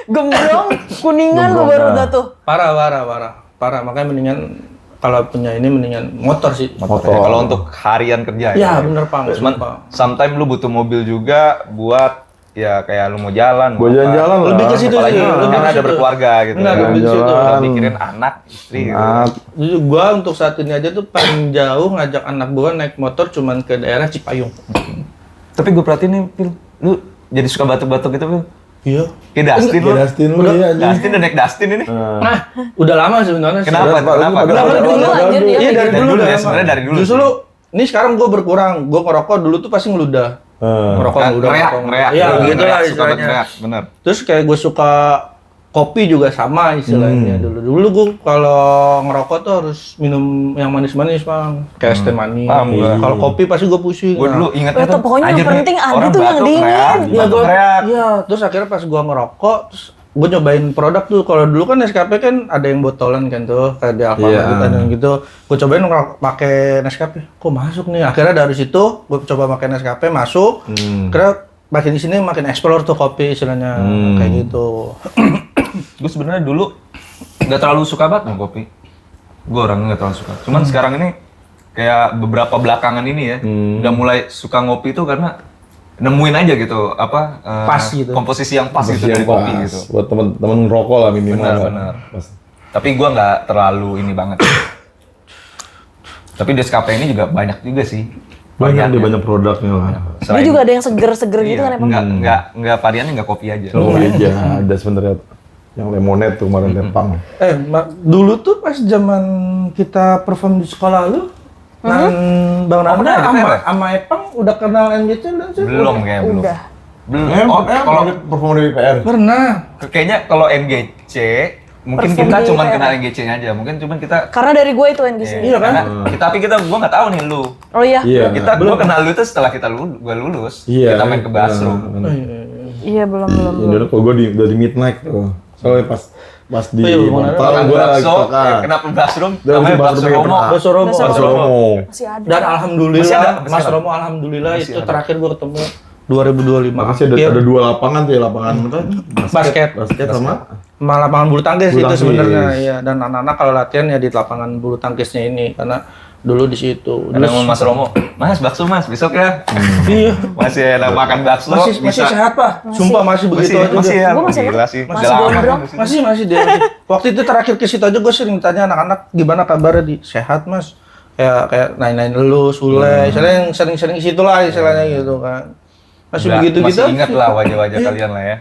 Speaker 1: Gembrong, Kuningan lo baru udah tuh.
Speaker 2: parah makanya mendingan kalau punya ini mendingan motor sih
Speaker 4: Motor. Ya, kalau untuk harian kerja
Speaker 2: ya bener pang
Speaker 4: Cuman
Speaker 2: sumpah.
Speaker 4: sometimes lu butuh mobil juga buat ya kayak lu mau jalan.
Speaker 3: Gua
Speaker 4: mau apa.
Speaker 3: jalan-jalan lah.
Speaker 2: Lebih ke situ
Speaker 4: Apalagi
Speaker 2: sih, lebih
Speaker 4: karena
Speaker 2: ke
Speaker 4: ada
Speaker 2: situ.
Speaker 4: berkeluarga gitu.
Speaker 2: Benar,
Speaker 4: kan.
Speaker 2: lebih ke situ.
Speaker 4: Udah mikirin anak, istri. gitu.
Speaker 2: Jujur gua untuk saat ini aja tuh paling jauh ngajak anak gua naik motor cuman ke daerah Cipayung.
Speaker 4: Tapi gue perhatiin nih, Pil, lu jadi suka batuk-batuk gitu, Pil.
Speaker 2: Iya.
Speaker 4: Kayak Dustin lu.
Speaker 3: Ya Dustin lu
Speaker 2: Udah.
Speaker 3: ya anjing.
Speaker 4: Dustin udah naik Dustin ini.
Speaker 2: Nah, udah lama sebenarnya.
Speaker 4: Kenapa?
Speaker 3: Pak,
Speaker 4: Kenapa?
Speaker 3: lu
Speaker 4: Kenapa?
Speaker 1: Dari dulu anjir dia.
Speaker 2: Iya
Speaker 1: kayak
Speaker 2: dari
Speaker 1: gitu.
Speaker 2: dulu
Speaker 4: dulu
Speaker 2: udah
Speaker 4: ya,
Speaker 2: lama.
Speaker 4: sebenarnya dari dulu
Speaker 2: Justru
Speaker 4: sih.
Speaker 2: lu, ini sekarang gua berkurang. Gua ngerokok dulu tuh pasti ngeludah. Ngerokok
Speaker 4: Kan
Speaker 2: ngeludah.
Speaker 4: ngereak,
Speaker 2: ngerokok.
Speaker 4: ngereak.
Speaker 2: Iya,
Speaker 4: Dulu
Speaker 2: gitu lah
Speaker 4: ngereak, suka banget
Speaker 2: istilahnya.
Speaker 4: ngereak, bener.
Speaker 2: Terus kayak gue suka kopi juga sama istilahnya dulu gue kalau ngerokok tuh harus minum yang manis-manis bang kayak es teh manis.
Speaker 4: Paham gua.
Speaker 2: Kalau kopi pasti gue pusing.
Speaker 4: Gue dulu ingatnya
Speaker 1: Itu pokoknya yang
Speaker 4: anjir nih,
Speaker 1: penting ada
Speaker 4: orang
Speaker 1: tuh yang
Speaker 4: batuk,
Speaker 1: dingin.
Speaker 4: reak,
Speaker 2: Iya,
Speaker 4: batuk,
Speaker 2: gua,
Speaker 4: reak.
Speaker 2: iya. Terus akhirnya pas gua ngerokok, terus gua nyobain produk tuh. Kalau dulu kan Nescafe kan ada yang botolan kan tuh, kayak di Alfamart
Speaker 3: Iya.
Speaker 2: gitu, ada yang gitu. Gua cobain pakai Nescafe, kok masuk nih. Akhirnya dari situ gua coba pakai Nescafe masuk. Kira makin di sini makin explore tuh kopi istilahnya kayak gitu.
Speaker 4: Gue sebenarnya dulu nggak terlalu suka banget sama kopi. Gue orangnya nggak terlalu suka. Cuman sekarang ini kayak beberapa belakangan ini ya, udah mulai suka ngopi itu karena nemuin aja gitu apa
Speaker 2: Pas gitu.
Speaker 4: komposisi yang pas gitu
Speaker 3: Yang
Speaker 4: dari kopi
Speaker 3: pas.
Speaker 4: gitu.
Speaker 3: Buat temen-temen rokok lah minimal.
Speaker 4: Benar.
Speaker 3: Pas.
Speaker 4: Tapi gua nggak terlalu ini banget. Tapi Descafe ini juga banyak juga sih.
Speaker 3: Banyak dia banyak produknya lah.
Speaker 1: Dia juga ada yang seger-seger gitu kan emang.
Speaker 4: Nggak variannya nggak kopi aja.
Speaker 3: Oh iya, ada sebenarnya yang lemonade tuh kemarin Tepang.
Speaker 2: Dulu tuh pas zaman kita perform di sekolah lu, Bang Nanda
Speaker 4: pernah ada ya?
Speaker 2: sama Epang udah kenal NGC dan sih?
Speaker 4: Belum kayak belum.
Speaker 1: Udah.
Speaker 4: Belum.
Speaker 3: Kalau perform di PR.
Speaker 2: Pernah.
Speaker 4: Kayaknya kalau NGC mungkin
Speaker 1: Perform
Speaker 4: kita
Speaker 1: di
Speaker 4: cuma
Speaker 1: PR.
Speaker 4: kenal NGC-nya aja. Mungkin cuman kita
Speaker 1: Karena dari gue itu NGC.
Speaker 2: Iya kan?
Speaker 4: Tapi gua nggak tahu nih lu.
Speaker 1: Oh iya.
Speaker 3: Iya.
Speaker 4: Gua kenal lu itu setelah gua lulus.
Speaker 3: Iya.
Speaker 4: Kita main ke Basro.
Speaker 1: Iya belum.
Speaker 3: Ini udah kalau gue udah di midnight tuh. Soalnya pas di Montal
Speaker 4: Makan
Speaker 3: gue lagi
Speaker 4: bakso, kenapa Basro? Namanya bakso Romo.
Speaker 2: Bakso Romo.
Speaker 1: Bakso
Speaker 3: Romo.
Speaker 1: Masih ada.
Speaker 2: Dan
Speaker 4: Masih
Speaker 2: alhamdulillah,
Speaker 4: ada,
Speaker 2: Mas
Speaker 4: masih ada.
Speaker 2: Romo alhamdulillah
Speaker 4: Masih
Speaker 2: itu
Speaker 4: ada.
Speaker 2: terakhir gua ketemu 2025
Speaker 3: Makasih
Speaker 2: akhir.
Speaker 3: ada 2 lapangan tuh ya, lapangan apa?
Speaker 2: Basket.
Speaker 3: Basket sama
Speaker 2: Malah lapangan bulu tangkis
Speaker 3: Bulu
Speaker 2: itu
Speaker 3: tangkis.
Speaker 2: sebenarnya ya, dan anak-anak kalau latihan ya di lapangan bulu tangkisnya ini karena dulu di situ.
Speaker 4: Ada mau Mas Romo, Mas bakso Mas, besok ya.
Speaker 2: Iya.
Speaker 4: Masih enak makan bakso.
Speaker 2: Masih
Speaker 4: bisa.
Speaker 2: sehat, Pak. Sumpah masih begitu aja.
Speaker 4: Masih
Speaker 2: dia.
Speaker 4: ya.
Speaker 1: Gua masih
Speaker 4: Gila sih.
Speaker 1: masih
Speaker 4: Udah lama.
Speaker 1: gondrong.
Speaker 2: Masih dia. Waktu itu terakhir ke situ aja gue sering tanya anak-anak gimana kabarnya di sehat, Mas. Kayak nanya-nanya lu, Sule, istilahnya yang sering-sering ke situ lah istilahnya gitu kan. Masih
Speaker 4: Udah,
Speaker 2: begitu gitu.
Speaker 4: Masih ingat lah wajah-wajah kalian lah ya.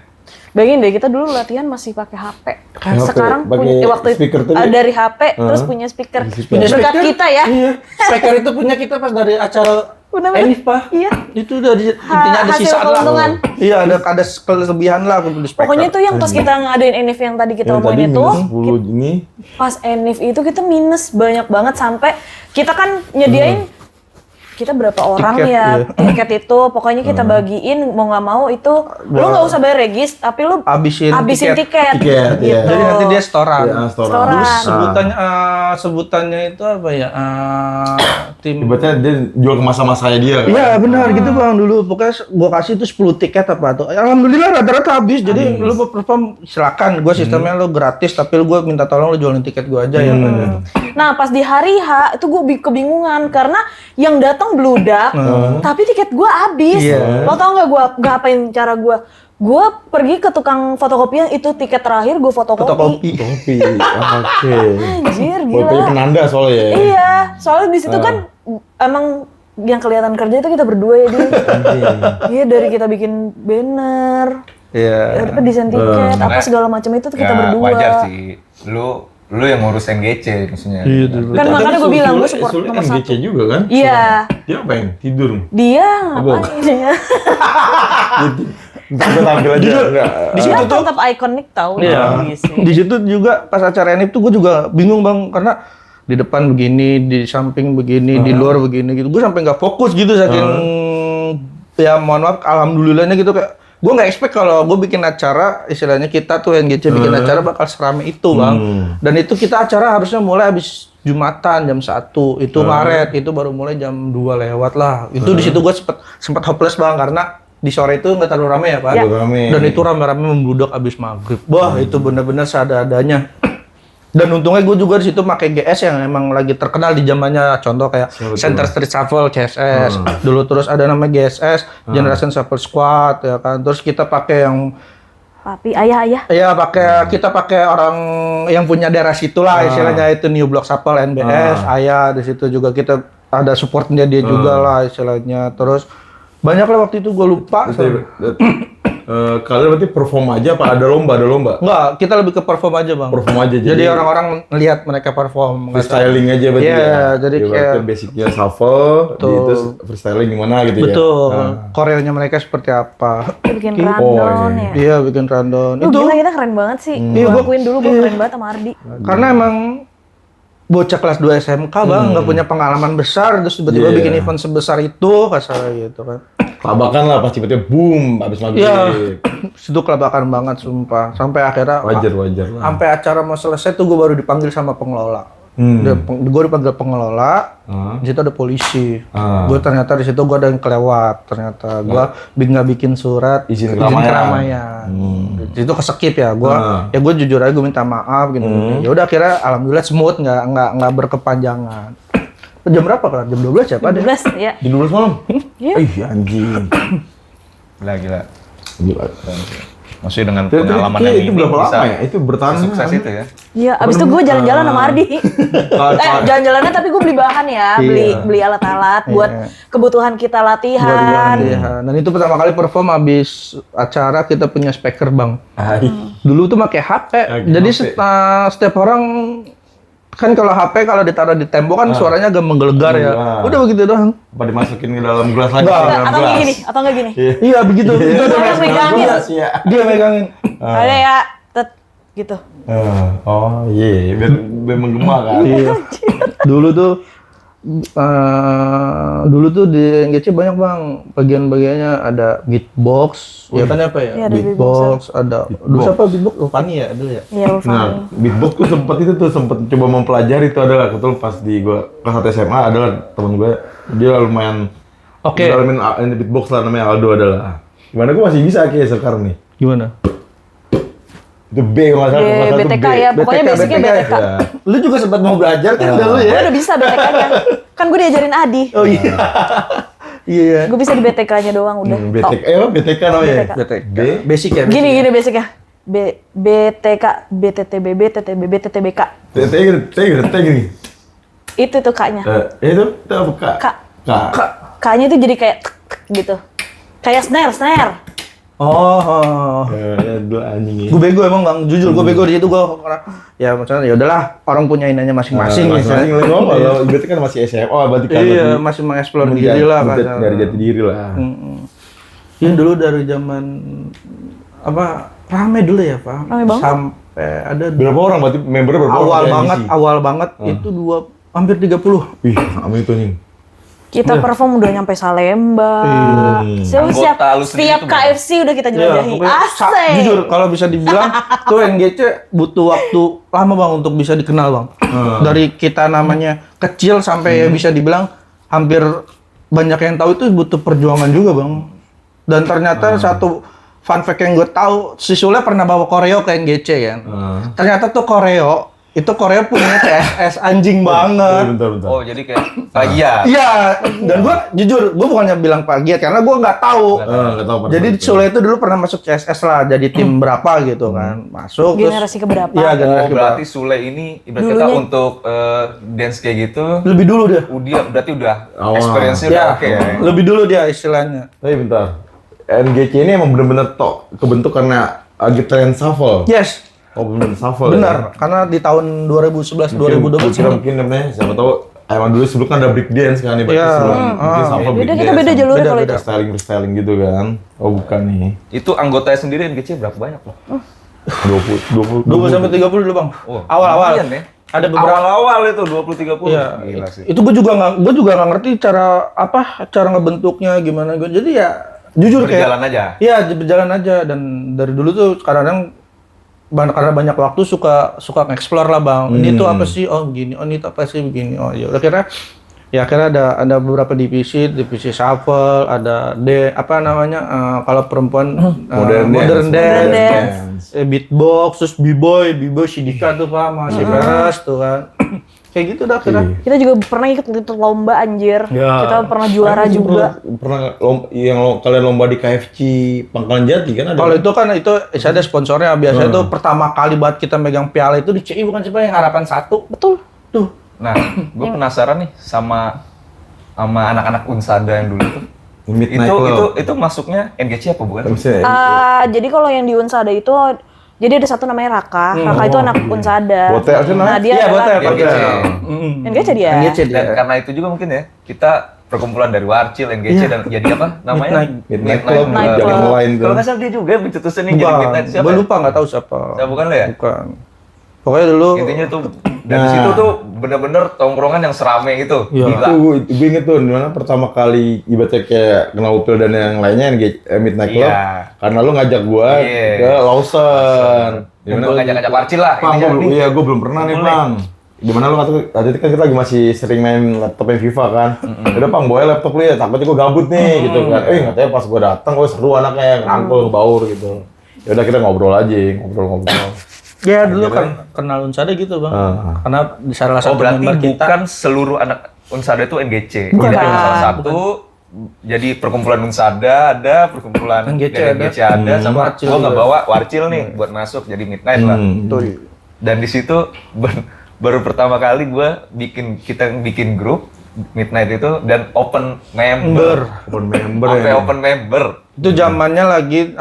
Speaker 1: Bayangin deh, kita dulu latihan masih pakai HP.
Speaker 3: HP,
Speaker 1: Sekarang
Speaker 3: pakai
Speaker 1: waktu itu
Speaker 3: speaker tuh,
Speaker 1: dari HP terus punya speaker.
Speaker 2: Punya
Speaker 1: Berkat
Speaker 2: speaker?
Speaker 1: kita ya.
Speaker 2: Iya. Speaker itu punya kita pas dari acara
Speaker 1: Bener-bener.
Speaker 2: Enif, Pak.
Speaker 1: Iya.
Speaker 2: Itu udah intinya ada
Speaker 1: Hasil
Speaker 2: sisaan lah.
Speaker 1: keuntungan.
Speaker 2: Iya, ada kelebihan lah di speaker.
Speaker 1: Pokoknya itu yang pas kita ngadain Enif yang tadi kita
Speaker 3: yang tadi
Speaker 1: omongin itu,
Speaker 3: minus 10 ini.
Speaker 1: pas Enif itu kita minus banyak banget sampai kita kan nyediain kita berapa orang
Speaker 2: Tiket,
Speaker 1: ya
Speaker 2: iya.
Speaker 1: tiket itu pokoknya kita bagiin mau nggak mau itu lu nggak usah bayar regis tapi lu
Speaker 2: Habisin
Speaker 1: tiket,
Speaker 3: Tiket,
Speaker 1: gitu.
Speaker 3: iya.
Speaker 2: Jadi nanti dia setoran.
Speaker 3: Ya, setoran.
Speaker 1: Setoran.
Speaker 2: Dulu sebutannya itu apa ya? Tim.
Speaker 3: Ibaratnya dia jual ke masa-masanya dia kan.
Speaker 2: Iya benar gitu Bang dulu. Pokoknya gua kasih itu 10 tiket apa tuh. Alhamdulillah rata-rata habis. Jadi lu mau perform silakan. Gua sistemnya lu gratis tapi gua minta tolong lu jualin tiket gua aja ya.
Speaker 1: Nah pas di hari H itu gue kebingungan karena yang datang bludak tapi tiket gue habis.
Speaker 2: Iya.
Speaker 1: Lo tau nggak gue ngapain cara gue? Gue pergi ke tukang fotokopi yang itu tiket terakhir gue fotokopi.
Speaker 2: Fotokopi.
Speaker 3: Kopi. Oke.
Speaker 1: Anjir
Speaker 3: Kopinya
Speaker 1: gila.
Speaker 3: penanda soalnya ya.
Speaker 1: Iya, soalnya di situ kan emang yang kelihatan kerja itu kita berdua ya di. Iya dari kita bikin banner,
Speaker 2: Iya.
Speaker 1: desain tiket, apa segala macam itu tuh kita
Speaker 4: Ya,
Speaker 1: berdua.
Speaker 4: wajar sih. Lu yang ngurus NGC maksudnya.
Speaker 2: Iya dulu.
Speaker 1: Kan makanya gue bilang gue support
Speaker 3: Sulit
Speaker 1: nomor
Speaker 3: NGC
Speaker 1: 1.
Speaker 3: juga kan?
Speaker 1: Iya,
Speaker 3: Dia ngapain? Tidur.
Speaker 1: dia ngapain ya?
Speaker 3: Kita tampil aja. Enggak.
Speaker 2: Di situ
Speaker 1: Dia
Speaker 2: tuh
Speaker 1: tetap ikonik tau.
Speaker 2: Iya. Di situ juga pas acara Enif tuh gue juga bingung Bang karena di depan begini, di samping begini, di luar begini gitu. Gue sampai nggak fokus gitu saking ya mohon maaf alhamdulillahnya gitu kayak gue nggak expect kalau gue bikin acara istilahnya kita tuh NGC bikin acara bakal serame itu Bang. Dan itu kita acara harusnya mulai habis Jumatan jam 1 itu Maret itu baru mulai jam 2 lewat lah. Itu di situ gue sempat hopeless Bang karena di sore itu nggak terlalu rame ya Pak.
Speaker 3: Rame.
Speaker 2: Dan itu rame-rame membludak abis maghrib. Wah itu benar-benar seadanya. Dan untungnya gue juga di situ pakai GS yang emang lagi terkenal di zamannya contoh kayak Center Street Shuffle CSS. Dulu terus ada namanya GSS Generation Shuffle Squad ya kan. Terus kita pakai yang
Speaker 1: Papi, ayah.
Speaker 2: ya kita pakai orang yang punya daerah situ lah istilahnya itu New Block Shuffle NBS. Ayah di situ juga kita ada supportnya dia juga lah istilahnya. Terus banyak lah waktu itu gue lupa.
Speaker 3: Kalian berarti perform aja apa ada lomba?
Speaker 2: Enggak, kita lebih ke perform aja Bang.
Speaker 3: Perform aja
Speaker 2: Jadi orang-orang ngelihat mereka perform.
Speaker 3: freestyling aja berarti
Speaker 2: Iya,
Speaker 3: ya.
Speaker 2: jadi
Speaker 3: Ya,
Speaker 2: kayak
Speaker 3: berarti basicnya shuffle, terus freestyling gimana gitu ya.
Speaker 2: betul. Koreonya mereka seperti apa?
Speaker 1: Kita bikin rundown ya.
Speaker 2: Iya, bikin rundown.
Speaker 1: Lu
Speaker 2: Itu
Speaker 1: gila kita keren banget sih.
Speaker 2: Iya,
Speaker 1: Gue akuin dulu gue keren banget sama Ardi.
Speaker 2: karena emang bocah kelas 2 SMK Bang, nggak punya pengalaman besar terus tiba-tiba
Speaker 3: Iya.
Speaker 2: bikin event sebesar itu kasar gitu kan.
Speaker 3: Kelabakan lah pas tiba-tiba boom habis maghrib.
Speaker 2: Iya. Situ kelabakan banget sumpah. Sampai akhirnya
Speaker 3: Wajar lah.
Speaker 2: sampai acara mau selesai tuh gue baru dipanggil sama pengelola. Gue dipanggil pengelola, di situ ada polisi. Gue ternyata di situ gue ada yang kelewat. Ternyata gue nggak bikin surat
Speaker 3: Izin
Speaker 2: keramaian. Di situ kesekip ya. Gue jujur aja gue minta maaf gitu. Ya udah akhirnya alhamdulillah smooth nggak berkepanjangan. Jam berapa kan? Jam 12 ya Pak?
Speaker 1: 12 ya.
Speaker 3: Di 12 malam?
Speaker 1: Iya.
Speaker 3: Ih anjing.
Speaker 4: Gila.
Speaker 3: Gila.
Speaker 4: Maksudnya dengan pengalaman yang
Speaker 3: itu
Speaker 4: ini
Speaker 3: berapa
Speaker 4: bisa
Speaker 3: lama ya? Itu bertahan
Speaker 4: sukses itu ya.
Speaker 1: Iya, abis itu gue jalan-jalan sama Ardi. Jalan-jalannya tapi gue beli bahan ya, beli alat-alat buat kebutuhan kita latihan.
Speaker 2: Iya. Dan itu pertama kali perform habis acara kita punya speaker bang. Dulu tuh pakai HP. Jadi setiap orang kan kalau HP kalau ditaruh di tembok kan suaranya agak menggelegar ya. Udah begitu doang.
Speaker 3: Apa dimasukin ke dalam gelas lagi?
Speaker 1: Atau enggak gini.
Speaker 2: Iya begitu.
Speaker 1: Dia megangin.
Speaker 2: Dia megangin.
Speaker 1: Ada ya, gitu.
Speaker 3: Oh iya, biar menggema kan.
Speaker 2: Iya. Dulu tuh di NGC banyak bang bagian-bagiannya, ada beatbox, ya kan apa ya?
Speaker 1: Iya, ada
Speaker 2: beatbox, ada. Dulu siapa beatbox? Fani ya dulu ya.
Speaker 1: Iya,
Speaker 3: Nah, beatbox tuh sempet coba mempelajari itu adalah kebetulan pas di gua kelas 1 SMA adalah temen gue dia lumayan ngalamin beatbox lah, namanya Aldo adalah. Gimana gua masih bisa kayak sekarang nih.
Speaker 2: Gimana?
Speaker 3: Itu B kalau nggak salah,
Speaker 1: BTK ya, pokoknya basicnya BTK.
Speaker 2: Lu juga sempat mau belajar kan dulu
Speaker 1: Gue
Speaker 2: ya?
Speaker 1: udah bisa BTK-nya. Kan gue diajarin Adi.
Speaker 2: Oh iya. Iya.
Speaker 1: Gue bisa di BTK-nya doang udah.
Speaker 3: BTK, BTK namanya.
Speaker 2: BTK. Basic ya.
Speaker 1: Gini basicnya. BTK, BTTBB, TTBB, TTBK.
Speaker 3: TTBK gini.
Speaker 1: Itu tuh K-nya.
Speaker 3: Itu apa K?
Speaker 1: K. K-nya itu jadi kayak gitu. Kayak snare.
Speaker 3: Dua anjing.
Speaker 2: Gue bego emang bang, jujur gue bego di situ gue karena ya maksudnya ya udahlah orang punya inanya masing-masing.
Speaker 3: Masing-masing lah ngomong. Kalau berarti kan masih SMA, berarti kan
Speaker 2: iya masih mengeksplor diri lah kan.
Speaker 3: Dari jati diri lah.
Speaker 2: Iya dulu dari zaman apa rame dulu ya pak.
Speaker 1: Rame banget.
Speaker 2: Sampai ada
Speaker 3: Berapa orang berarti membernya berapa orang?
Speaker 2: awal banget itu hampir 30.
Speaker 3: Wih, amin itu nih.
Speaker 1: Kita perform udah nyampe Salemba.
Speaker 4: Anggota lu
Speaker 1: Setiap
Speaker 4: sendiri tuh
Speaker 1: KFC udah kita jelajahi. Asik.
Speaker 2: Jujur kalau bisa dibilang tuh NGC butuh waktu lama bang untuk bisa dikenal bang. Dari kita namanya kecil sampai bisa dibilang hampir banyak yang tahu itu butuh perjuangan juga bang. Dan ternyata satu fun fact yang gue tahu, si Sule pernah bawa koreo ke NGC kan. Ternyata tuh koreo itu Korea punya CSS anjing banget.
Speaker 3: Bentar.
Speaker 4: Oh, jadi kayak plagiat.
Speaker 2: Iya, dan gue jujur, gue bukannya bilang plagiat karena gue nggak tahu.
Speaker 3: Nggak tahu.
Speaker 2: Jadi Sule itu dulu pernah masuk CSS lah, jadi tim berapa gitu kan, masuk.
Speaker 1: Generasi keberapa?
Speaker 2: Iya, generasi
Speaker 4: Oh, berarti Sule ini ibarat kata untuk dance kayak gitu.
Speaker 2: lebih dulu dia.
Speaker 4: Dia berarti udah
Speaker 3: Awal.
Speaker 4: experience-nya udah oke ya.
Speaker 2: Lebih dulu dia istilahnya.
Speaker 3: Tapi bentar. NGC ini emang bener-bener kebentuk karena lagi tren shuffle.
Speaker 2: Yes,
Speaker 3: Oh bener shuffle.
Speaker 2: benar. Karena di tahun 2011 2012
Speaker 3: mungkin namanya siapa tahu emang dulu sebelum kan ada break dance kan ibaratnya
Speaker 2: Iya.
Speaker 3: sebelum mungkin shuffle break
Speaker 1: Beda,
Speaker 3: dance.
Speaker 1: kita beda jalurnya kalau itu.
Speaker 3: Freestyling gitu kan. Oh bukan nih.
Speaker 4: Itu anggotanya sendiri NGC berapa banyak loh?
Speaker 3: 20
Speaker 2: 20 sampai 30 dulu, Bang.
Speaker 4: Oh,
Speaker 2: Awal-awal.
Speaker 4: lumayan ya.
Speaker 2: Ada beberapa
Speaker 4: Awal-awal itu 20-30.
Speaker 2: Iya.
Speaker 4: Gila sih.
Speaker 2: Itu gue juga nggak ngerti cara ngebentuknya gimana. Jadi ya jujur
Speaker 4: Berjalan
Speaker 2: kayak
Speaker 4: aja.
Speaker 2: Iya, berjalan aja. Dan dari dulu tuh kadang-kadang karena banyak waktu suka nge-explore lah bang. Ini tuh apa sih? Oh gini. Oh ini tuh apa sih begini? Oh ya. Akhirnya ada beberapa divisi shuffle, ada kalau perempuan modern dance, beatbox, terus b-boy Sidika tuh pak masih beres tuh kan. Kayak gitu dah akhirnya.
Speaker 1: Kita juga pernah ikut lomba anjir.
Speaker 2: Ya.
Speaker 1: Kita pernah juara juga.
Speaker 3: Pernah kalian lomba di KFC Pangkalan Jati kan ada?
Speaker 2: Kalau itu kan ada sponsornya. Biasanya tuh pertama kali buat kita megang piala itu di CI bukan sih Pak, yang Harapan 1.
Speaker 1: Betul.
Speaker 2: Tuh.
Speaker 4: Nah, gue penasaran nih sama anak-anak Unsada yang dulu tuh.
Speaker 3: Midnight Club.
Speaker 4: Itu masuknya NGC apa bukan?
Speaker 1: Jadi kalau yang di Unsada itu jadi ada satu namanya Raka. Raka itu anak Unsada.
Speaker 3: Botel sih
Speaker 1: Nah, dia
Speaker 2: Iya,
Speaker 1: adalah
Speaker 2: Botel.
Speaker 4: NGC.
Speaker 1: NGC dia.
Speaker 2: NGC
Speaker 4: Dan
Speaker 2: dia.
Speaker 4: karena itu juga mungkin ya, kita perkumpulan dari Warcil, NGC, dan jadi apa namanya?
Speaker 3: Midnight Club.
Speaker 1: Midnight
Speaker 3: Jangan
Speaker 1: Club.
Speaker 3: lain tuh.
Speaker 4: Kalau nggak salah dia juga yang pencetusnya nih jadi Midnight. Siapa?
Speaker 2: Gue
Speaker 4: ya?
Speaker 2: lupa nggak tahu siapa.
Speaker 4: Siapa bukan lo ya?
Speaker 2: Bukan. Pokoknya dulu.
Speaker 4: Intinya tuh dari situ tuh bener-bener tongkrongan yang serame itu.
Speaker 2: Iya.
Speaker 4: Gila.
Speaker 3: Gue inget tuh dimana pertama kali ibaratnya kayak kenal Upil dan yang lainnya Midnight Club.
Speaker 4: Iya.
Speaker 3: Karena lu ngajak gua
Speaker 4: Iya.
Speaker 3: ke Lawson.
Speaker 4: Gue ngajak-ngajak Warcil lah.
Speaker 3: Bang,
Speaker 4: intinya nih.
Speaker 3: iya gue belum pernah nih bang. Dimana lu waktu itu kan kita lagi masih sering main laptop main FIFA kan. Udah bang, bawa laptop lu ya, takutnya gue gabut nih gitu kan. Katanya pas gue datang, gue seru anaknya, ngerangkul, ngebaur gitu. Ya udah kita ngobrol aja, ngobrol.
Speaker 2: Ya dulu kan kenal Unsada gitu bang. Karena di salah
Speaker 4: Oh
Speaker 2: satu
Speaker 4: berarti
Speaker 2: member kita.
Speaker 4: bukan seluruh anak Unsada itu NGC.
Speaker 1: Bukan.
Speaker 4: Jadi ada salah satu jadi perkumpulan Unsada ada, perkumpulan GC ada, sama
Speaker 2: Warcil
Speaker 4: gue
Speaker 2: juga.
Speaker 4: ngebawa Warcil nih buat masuk jadi midnight lah. Dan di situ baru pertama kali kita bikin grup midnight itu dan open member. Sampai open member.
Speaker 2: Itu zamannya lagi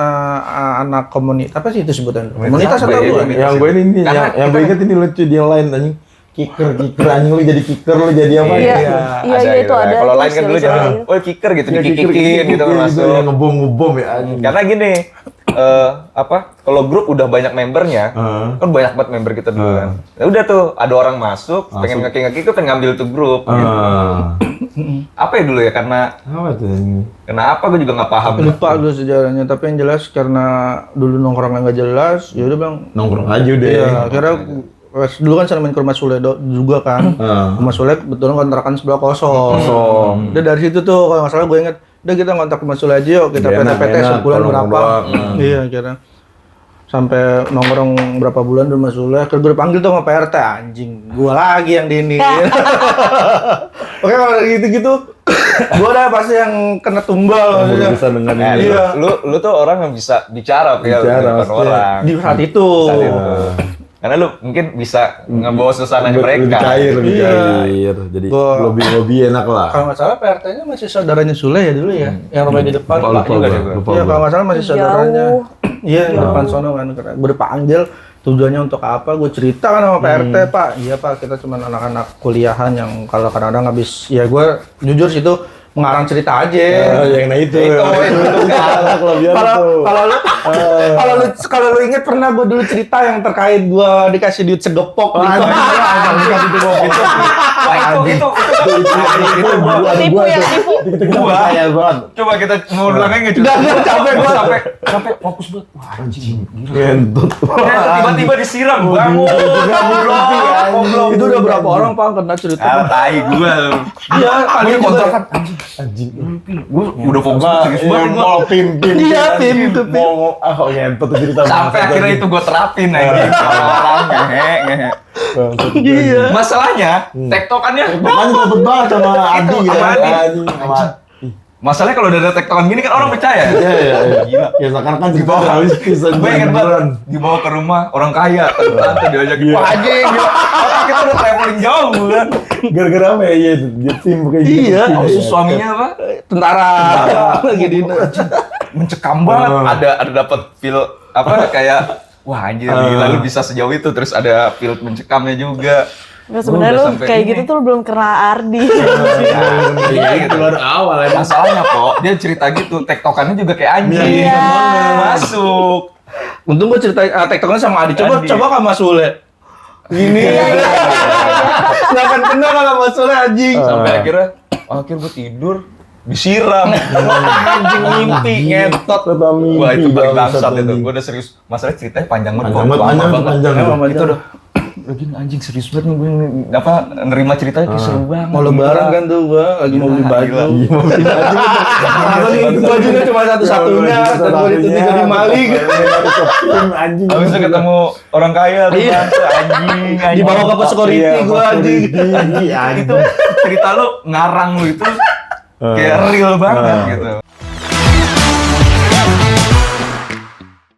Speaker 2: anak komunitas apa sih itu sebutan? Komunitas atau
Speaker 4: apa ya?
Speaker 2: apa?
Speaker 3: Yang gue ini,
Speaker 4: Karena
Speaker 3: yang gue inget ini lucu di yang lain anjing. Kicker anjing lu jadi kicker lu jadi apa
Speaker 1: Iya,
Speaker 3: ya?
Speaker 1: iya itu ada.
Speaker 4: Kalau lain kan dulu
Speaker 1: istilah-istilah
Speaker 4: jangan,
Speaker 1: gitu.
Speaker 4: oh kicker gitu,
Speaker 3: Ya,
Speaker 4: dikikikin gitu
Speaker 3: yang
Speaker 4: masuk.
Speaker 3: ngebom ya anjing.
Speaker 4: Karena gini, kalau grup udah banyak membernya, kan banyak banget member kita dulu kan. Ya udah tuh, ada orang masuk, pengen ngeki-ngeki, itu pengen ngambil tuh grup. Gitu. Apa ya dulu ya, karena
Speaker 3: Apa tuh ini?
Speaker 4: kenapa gue juga nggak paham.
Speaker 2: Lupa dulu sejarahnya, tapi yang jelas karena dulu nongkrongnya nggak jelas, ya udah bang.
Speaker 3: Nongkrong aja udah.
Speaker 2: Iya, akhirnya dulu kan sering main ke rumah Sule juga kan. Rumah Sule kebetulan kontrakan sebelah kosong. Udah dari situ tuh kalau nggak salah gue inget, udah kita kontak rumah Sule aja yuk, kita
Speaker 3: Enak,
Speaker 2: PT-PT
Speaker 3: enak,
Speaker 2: sebulan
Speaker 3: tolong
Speaker 2: berapa.
Speaker 3: doang.
Speaker 2: Iya akhirnya. Sampai nongkrong berapa bulan di rumah Sule, akhirnya gue dipanggil tuh sama PRT, anjing, gue lagi yang di ini. Oke kalau gitu-gitu, gue udah pasti yang kena tumbal. maksudnya.
Speaker 3: Bisa dengan
Speaker 4: Nah,
Speaker 3: ini.
Speaker 2: Iya.
Speaker 4: lu tuh orang yang bisa bicara ya,
Speaker 3: Bicara,
Speaker 4: bukan
Speaker 3: maksudnya.
Speaker 4: orang.
Speaker 2: Di saat itu.
Speaker 4: Saat itu. Karena lu mungkin bisa ngebawa suasananya
Speaker 3: Lebih
Speaker 4: mereka.
Speaker 3: cair, lebih
Speaker 2: Iya.
Speaker 3: cair. Jadi
Speaker 2: Gua-
Speaker 3: lobby enak lah.
Speaker 2: Kalau nggak salah PRT-nya masih saudaranya Sule ya dulu ya, yang rumahnya di depan.
Speaker 3: Lupa
Speaker 4: juga
Speaker 3: gua,
Speaker 4: deh gua.
Speaker 3: lupa
Speaker 2: Iya,
Speaker 3: gua.
Speaker 2: kalau nggak salah masih
Speaker 1: Jauh.
Speaker 2: saudaranya. Iya, di depan sono kan. Gue dipanggil, tujuannya untuk apa? Gue cerita kan sama PRT, Pak. Iya Pak, kita cuma anak-anak kuliahan yang kalau kadang-kadang habis, ya gue jujur sih itu mengarang cerita aja.
Speaker 3: Yang nah itu. Salah kelebihan
Speaker 2: Kalau
Speaker 3: tuh.
Speaker 2: kalau lu inget pernah gue dulu cerita yang terkait gue dikasih duit segepok gitu.
Speaker 1: Tipu ya, tipu.
Speaker 4: Coba kita mau ulang aja nggak?
Speaker 2: Udah, capek gua.
Speaker 4: Sampai fokus banget. Wah, anjing.
Speaker 3: Ngentut.
Speaker 4: Tiba-tiba disiram, bangun. Goblok.
Speaker 2: Itu udah berapa orang Pak kena cerita?
Speaker 4: Ah, tai gua.
Speaker 2: Iya, kalian juga.
Speaker 4: kontrakan anjing. Gua udah fokus serius banget gua.
Speaker 3: Mau pim.
Speaker 2: Iya, pim.
Speaker 3: Mau ngentut tuh cerita.
Speaker 4: Sampai akhirnya itu gua terapin anjing. Orang ngehe.
Speaker 2: Iya.
Speaker 4: Masalahnya, tektokannya
Speaker 3: Makanya dapet banget sama Adi
Speaker 4: Itu,
Speaker 3: ya.
Speaker 4: sama Adi.
Speaker 3: Anjing, sama
Speaker 4: masalahnya kalau udah ada tektokan gini kan orang percaya.
Speaker 3: Iya.
Speaker 4: Gila.
Speaker 3: Ya seakan-akan cerita habis kisah
Speaker 4: Gue inget banget dibawa ke rumah orang kaya, tante diajak
Speaker 3: Iya.
Speaker 4: wah anjing gila. Otak kita udah traveling jauh kan.
Speaker 3: Gara-gara apa ya? Iya, dia tim kayak gitu.
Speaker 2: Iya.
Speaker 4: Maksud suaminya apa?
Speaker 2: Tentara lagi di
Speaker 4: Mencekam banget. Ada dapat feel apa kayak wah anjir gila lu bisa sejauh itu terus ada feel mencekamnya juga.
Speaker 1: Nggak, sebenarnya
Speaker 4: udah
Speaker 1: lu
Speaker 4: sampai
Speaker 1: kayak
Speaker 4: ini.
Speaker 1: gitu tuh lu belum kena Ardi.
Speaker 4: Iya gitu.
Speaker 3: Baru awal ya.
Speaker 4: Masalahnya kok dia cerita gitu, tektokannya juga kayak anjing.
Speaker 1: Iya.
Speaker 4: Masuk.
Speaker 2: Untung gue cerita tektokannya sama Adi. Coba
Speaker 4: Adi.
Speaker 2: coba sama Sule. Ini. Nggak akan kena kalau sama Sule anjing.
Speaker 4: Sampai akhirnya gue tidur disiram. Anjing mimpi ngentot. Wah itu paling bangsat itu. Gue udah serius. Masalah ceritanya panjang banget.
Speaker 3: Panjang.
Speaker 4: Itu udah gini anjing serius banget nih gue nerima ceritanya kayak seru banget.
Speaker 2: Mau lebaran kan tuh gue lagi mau beli baju. Bajunya cuma satu-satunya dan gue dituntut jadi maling.
Speaker 3: Anjing.
Speaker 4: Habis itu ketemu orang kaya tuh anjing.
Speaker 2: Dibawa ke pos security gue anjing.
Speaker 4: Itu cerita lu ngarang lu itu kayak real banget gitu.